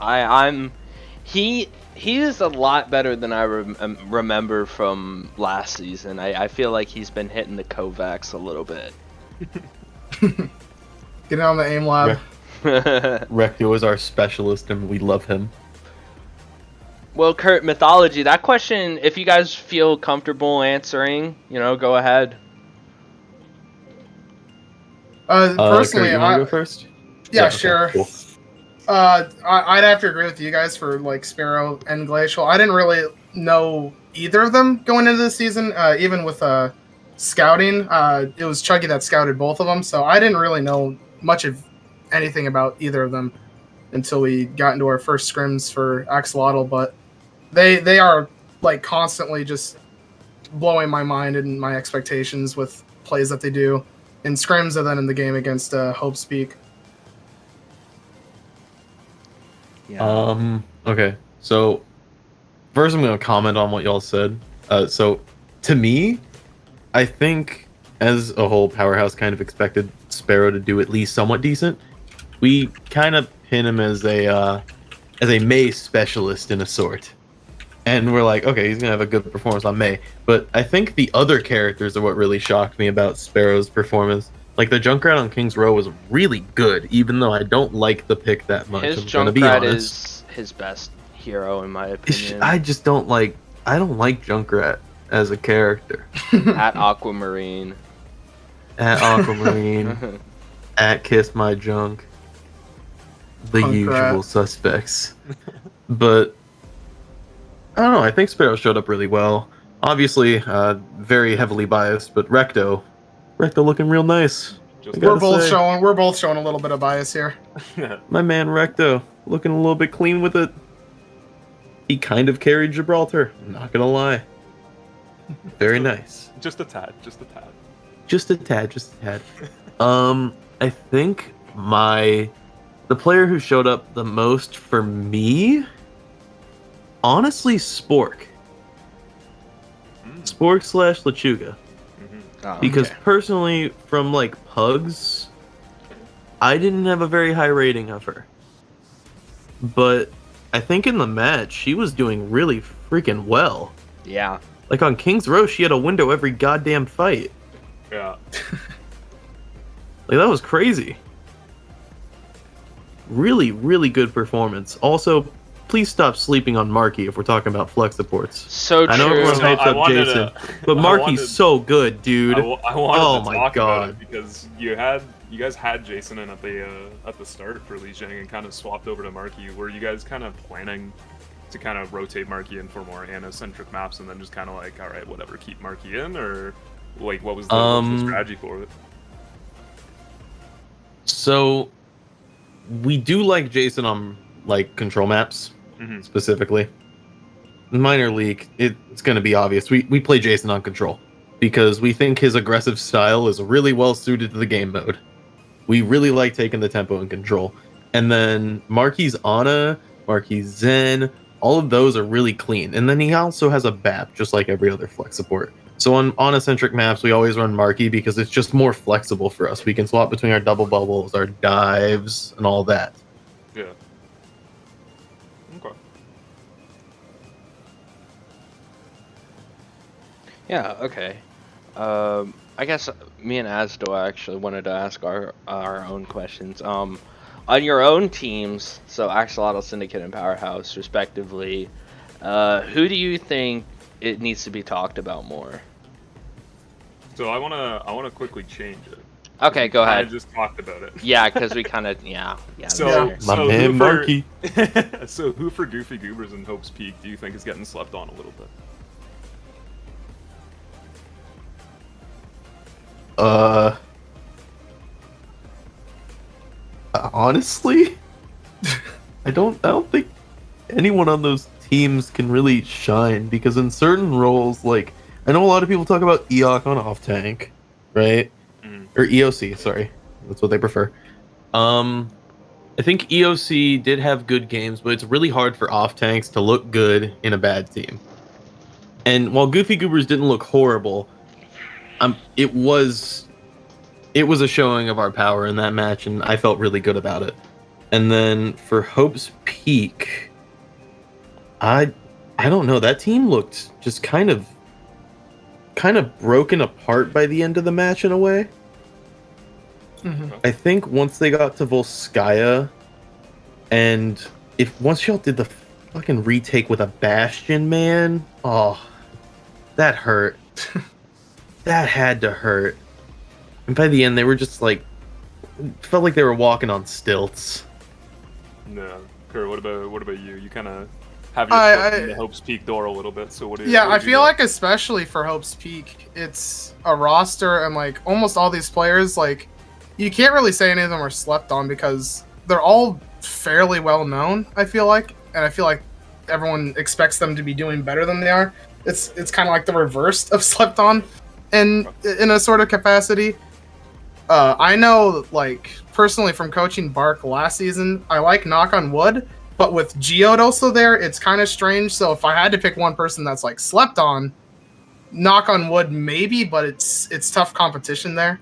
He is a lot better than I remember from last season. I feel like he's been hitting the Kovacs a little bit. Get on the aim lab. Recto is our specialist and we love him. Well, Kurt, Mythology, that question, if you guys feel comfortable answering, go ahead. Personally, Kurt, you wanna go first? Yeah, okay, sure. cool. I'd have to agree with you guys for like Sparrow and Glacial. I didn't really know either of them going into the season. Even with scouting, it was Chuggy that scouted both of them, so I didn't really know much of anything about either of them until we got into our first scrims for Axolotl. But they are like constantly just blowing my mind and my expectations with plays that they do in scrims and then in the game against Hope Speak. Yeah. Okay. So first I'm gonna comment on what y'all said. So to me, I think as a whole Powerhouse kind of expected Sparrow to do at least somewhat decent. We kind of pin him as a Mei specialist in a sort. And we're like, okay, he's gonna have a good performance on Mei. But I think the other characters are what really shocked me about Sparrow's performance. Like the Junkrat on King's Row was really good, even though I don't like the pick that much. His I'm gonna be Junkrat honest. is his best hero, in my opinion. I just don't like I don't like Junkrat as a character. At Aquamarine. At Aquamarine, at Kiss My Junk, the Punk usual rat. suspects. But I don't know. I think Sparrow showed up really well. Obviously, very heavily biased, but Recto looking real nice. Just I gotta We're both showing a little bit of bias here. My man Recto looking a little bit clean with it. He kind of carried Gibraltar. I'm not gonna lie. Very nice. Just a tad. Just a tad. Just a tad. I think the player who showed up the most for me, honestly, Spork. Spork / Lechuga. Because personally, from like Pugs, I didn't have a very high rating of her. But I think in the match, she was doing really freaking well. Yeah. Like on King's Row, she had a window every goddamn fight. Yeah. Like, that was crazy. Really, really good performance. Also, please stop sleeping on Marky if we're talking about flex supports. So I know true. everyone hypes up Jason, but Marky's so good, dude. I wanted to talk about it because you guys had Jason in at the start for Li Jing and kind of swapped over to Marky. Were you guys kind of planning to kind of rotate Marky in for more Ana-centric maps and then just kind of like, all right, whatever, keep Marky in, or like what was the strategy for it? So we do like Jason on like control maps specifically. Minor league, it's going to be obvious. We play Jason on control because we think his aggressive style is really well suited to the game mode. We really like taking the tempo and control. And then Marky's Ana, Marky's Zen, all of those are really clean. And then he also has a BAP, just like every other flex support. So on Ana-centric maps, we always run Marky because it's just more flexible for us. We can swap between our double bubbles, our dives, and all that. Yeah. Okay. Yeah, okay. I guess me and Asdo actually wanted to ask our own questions. On your own teams, so Axolotl, Syndicate, and Powerhouse, respectively, who do you think it needs to be talked about more? So I wanna quickly change it. Okay, go ahead. I just talked about it. Yeah, because we kind of So My man Marky. So who for Goofy Goobers and Hope's Peak do you think is getting slept on a little bit? Honestly, I don't think anyone on those teams can really shine because in certain roles, like I know a lot of people talk about Eok on off tank, right? Or EOC, sorry, that's what they prefer. I think EOC did have good games, but it's really hard for off tanks to look good in a bad team. And while Goofy Goobers didn't look horrible, it was a showing of our power in that match, and I felt really good about it. And then for Hope's Peak, I don't know. That team looked just kind of broken apart by the end of the match in a way. I think once they got to Volskaya, and once y'all did the fucking retake with a Bastion, man, oh, that hurt. That had to hurt. And by the end, they were just like, felt like they were walking on stilts. No, Kurt, what about you? You kind of have your foot in the Hope's Peak door a little bit. So what do you? Yeah, I feel like especially for Hope's Peak, it's a roster and like almost all these players, like you can't really say any of them are slept on because they're all fairly well known. I feel like, and I feel like everyone expects them to be doing better than they are. It's kind of like the reverse of slept on, in a sort of capacity. I know, like, personally from coaching Bark last season, I like Knock on Wood, but with Geode also there, it's kind of strange. So if I had to pick one person that's, like, slept on, Knock on Wood maybe, but it's tough competition there.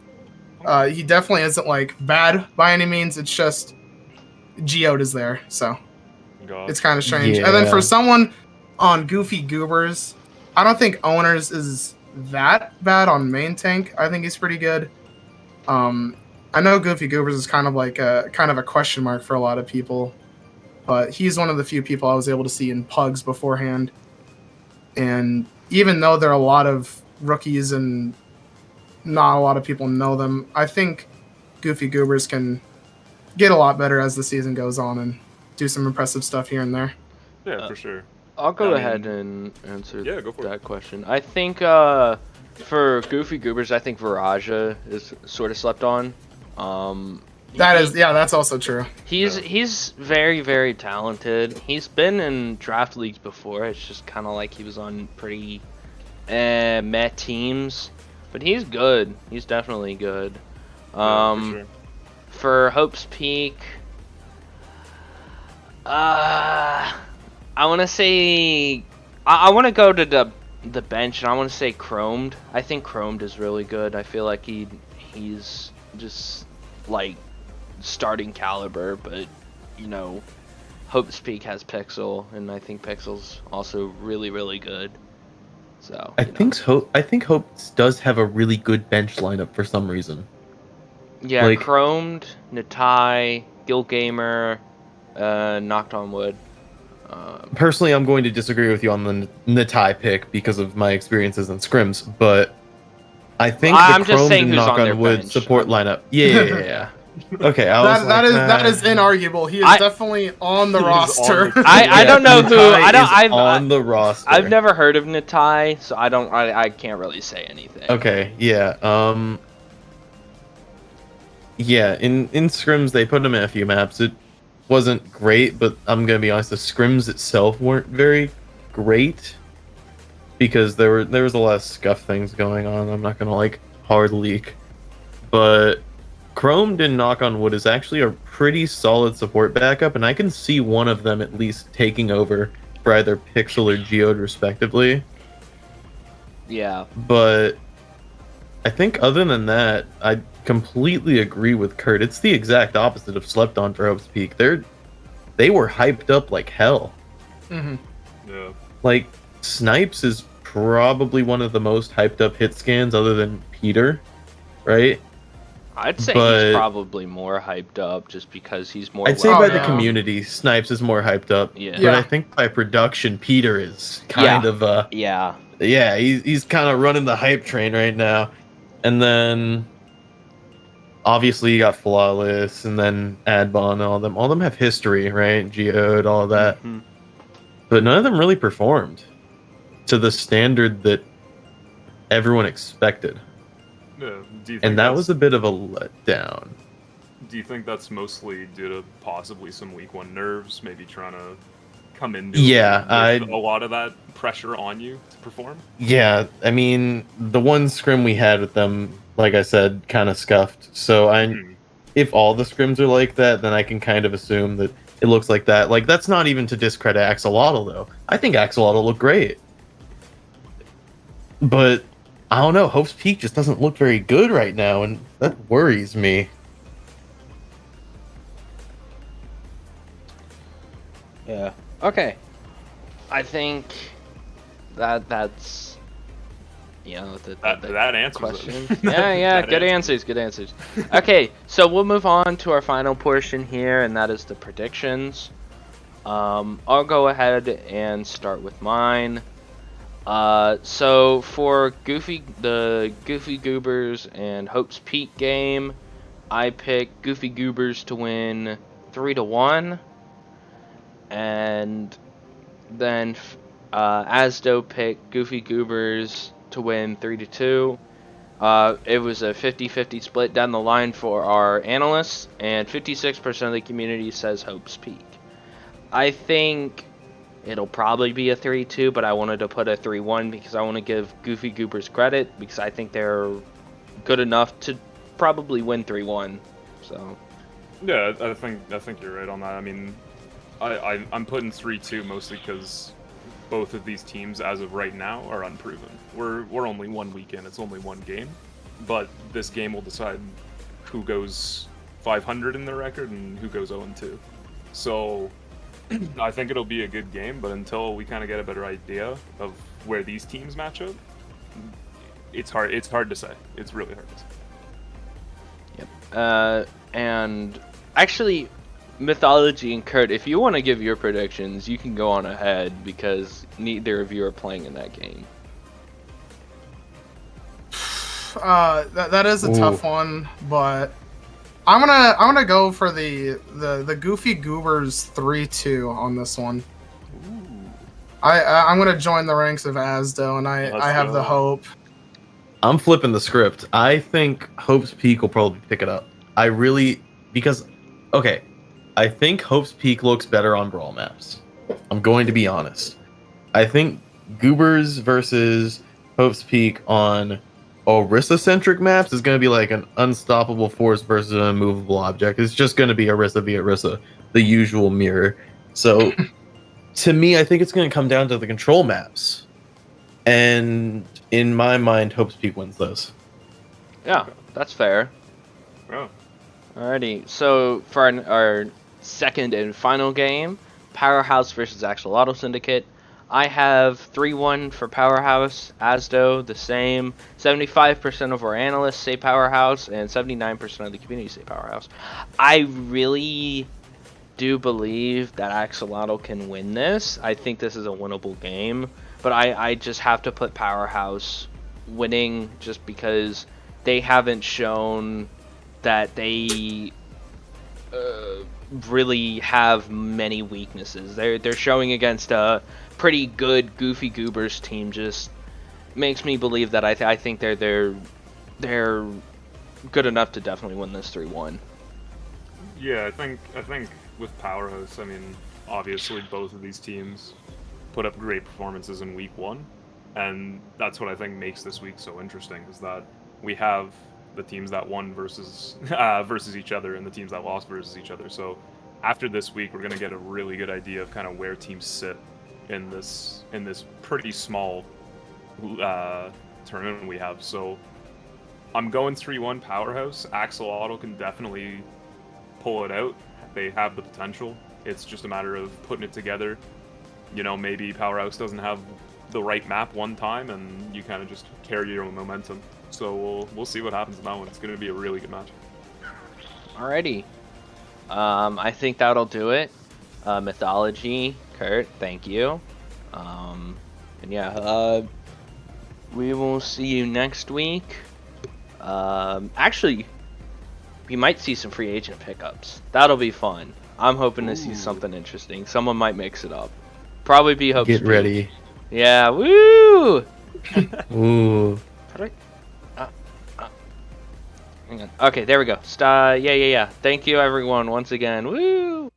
He definitely isn't, like, bad by any means. It's just Geode is there, so it's kind of strange. Yeah. And then for someone on Goofy Goobers, I don't think Owners is that bad on main tank. I think he's pretty good. I know Goofy Goobers is kind of a question mark for a lot of people, but he's one of the few people I was able to see in Pugs beforehand. And even though there are a lot of rookies and not a lot of people know them, I think Goofy Goobers can get a lot better as the season goes on and do some impressive stuff here and there. Yeah, for sure. I'll go I ahead mean, and answer yeah, go for it. that question. I think for Goofy Goobers, I think Viraja is sort of slept on. That's also true. He's very, very talented. He's been in draft leagues before. It's just kind of like he was on pretty meh teams, but he's good. He's definitely good. For sure. For Hope's Peak, I want to say I want to go to the bench, and I want to say Chromed. I think Chromed is really good. I feel like he's just like starting caliber, but you know, Hope's Peak has Pixel, and I think Pixel's also really, really good. So I think Hope does have a really good bench lineup for some reason. yeah, like- Chromed, Natai, Gil Gamer, Knocked on Wood. Personally, I'm going to disagree with you on the Natai pick because of my experiences in scrims, but I think I'm the just Chrome saying and who's Knock on their on Wood bench. support lineup. Yeah. Okay, That is inarguable. He is definitely on the roster. I don't know who. Natai is on the roster. I've never heard of Natai, so I can't really say anything. Okay, yeah. Yeah, in scrims they put him in a few maps. It wasn't great, but I'm gonna be honest, the scrims itself weren't very great because there was a lot of scuff things going on. I'm not gonna hard leak, but Chromed and Knock on Wood is actually a pretty solid support backup, and I can see one of them at least taking over for either Pixel or Geode respectively. Yeah. But I think other than that, I completely agree with Kurt. It's the exact opposite of slept on for Hope's Peak. They were hyped up like hell. Mm-hmm. Yeah. Like, Snipes is probably one of the most hyped up hit scans other than Peter, right? I'd say But- he's probably more hyped up just because he's more. I'd say by the yeah. community, Snipes is more hyped up. Yeah. But Yeah. I think by production, Peter is kind of Yeah. yeah, he's kind of running the hype train right now. And then obviously you got Flawless and then Adbon and all of them. All of them have history, right? Geode, all of that. Mhm. But none of them really performed to the standard that everyone expected. Yeah. Do you think And that that's- was a bit of a letdown. Do you think that's mostly due to possibly some week one nerves, maybe trying to come in Yeah, with a lot of that pressure on you to perform? Yeah, I mean, the one scrim we had with them, like I said, kind of scuffed. So if all the scrims are like that, then I can kind of assume that it looks like that. Like, that's not even to discredit Axolotl, though. I think Axolotl looked great. But, I don't know, Hope's Peak just doesn't look very good right now, and that worries me. Yeah. Okay. I think that's That answers question. it. Yeah, That good answers answers, good answers. Okay, so we'll move on to our final portion here, and that is the predictions. I'll go ahead and start with mine. So for the Goofy Goobers and Hope's Peak game, I pick Goofy Goobers to win 3-1, and then Asdo picked Goofy Goobers to win 3-2. It was a 50-50 split down the line for our analysts, and 56% of the community says Hope's Peak. I think it'll probably be a 3-2, but I wanted to put a 3-1 because I want to give Goofy Goobers credit because I think they're good enough to probably win 3-1. So Yeah, I think you're right on that. I mean, I'm putting 3-2 mostly because both of these teams, as of right now, are unproven. We're only 1 week in. It's only one game, but this game will decide who goes 500 in their record and who goes 0-2. So I think it'll be a good game, but until we kind of get a better idea of where these teams match up, it's hard to say. It's really hard to say. Yep. And actually, Mythology and Kurt, if you want to give your predictions, you can go on ahead because neither of you are playing in that game. That is a Ooh. tough one, but I'm gonna go for the Goofy Goobers 3-2 on this one. I'm gonna join the ranks of Asdo, and I have the hope. I'm flipping the script. I think Hope's Peak will probably pick it up. Okay, I think Hope's Peak looks better on brawl maps. I'm going to be honest. I think Goobers versus Hope's Peak on Orisa-centric maps is going to be like an unstoppable force versus an immovable object. It's just going to be Orisa v Orisa, the usual mirror. So, to me, I think it's going to come down to the control maps. And in my mind, Hope's Peak wins those. Yeah, that's fair. Oh. Alrighty, so for our second and final game, Powerhouse versus Axolotl Syndicate. I have 3-1 for Powerhouse. Asdo, the same. 75% of our analysts say Powerhouse, and 79% of the community say Powerhouse. I really do believe that Axolotl can win this. I think this is a winnable game, but I just have to put Powerhouse winning just because they haven't shown that they really have many weaknesses. They're showing against a pretty good Goofy Goobers team. Just makes me believe that I think they're good enough to definitely win this 3-1. Yeah, I think with Powerhouse, I mean, obviously both of these teams put up great performances in week 1, and that's what I think makes this week so interesting, is that we have the teams that won versus versus each other and the teams that lost versus each other. So after this week, we're going to get a really good idea of kind of where teams sit in this pretty small tournament we have. So I'm going 3-1 Powerhouse. Axolotl can definitely pull it out. They have the potential. It's just a matter of putting it together. You know, maybe Powerhouse doesn't have the right map one time, and you kind of just carry your own momentum. So we'll see what happens in that one. It's going to be a really good match. Alrighty. I think that'll do it. Mythology, Kurt, thank you. And yeah, we will see you next week. Actually, we might see some free agent pickups. That'll be fun. I'm hoping to see something interesting. Someone might mix it up. Probably be Hope's Get Peak. ready. Yeah, woo! Ooh. Hang on. Okay, there we go. Yeah. Thank you, everyone, once again. Woo!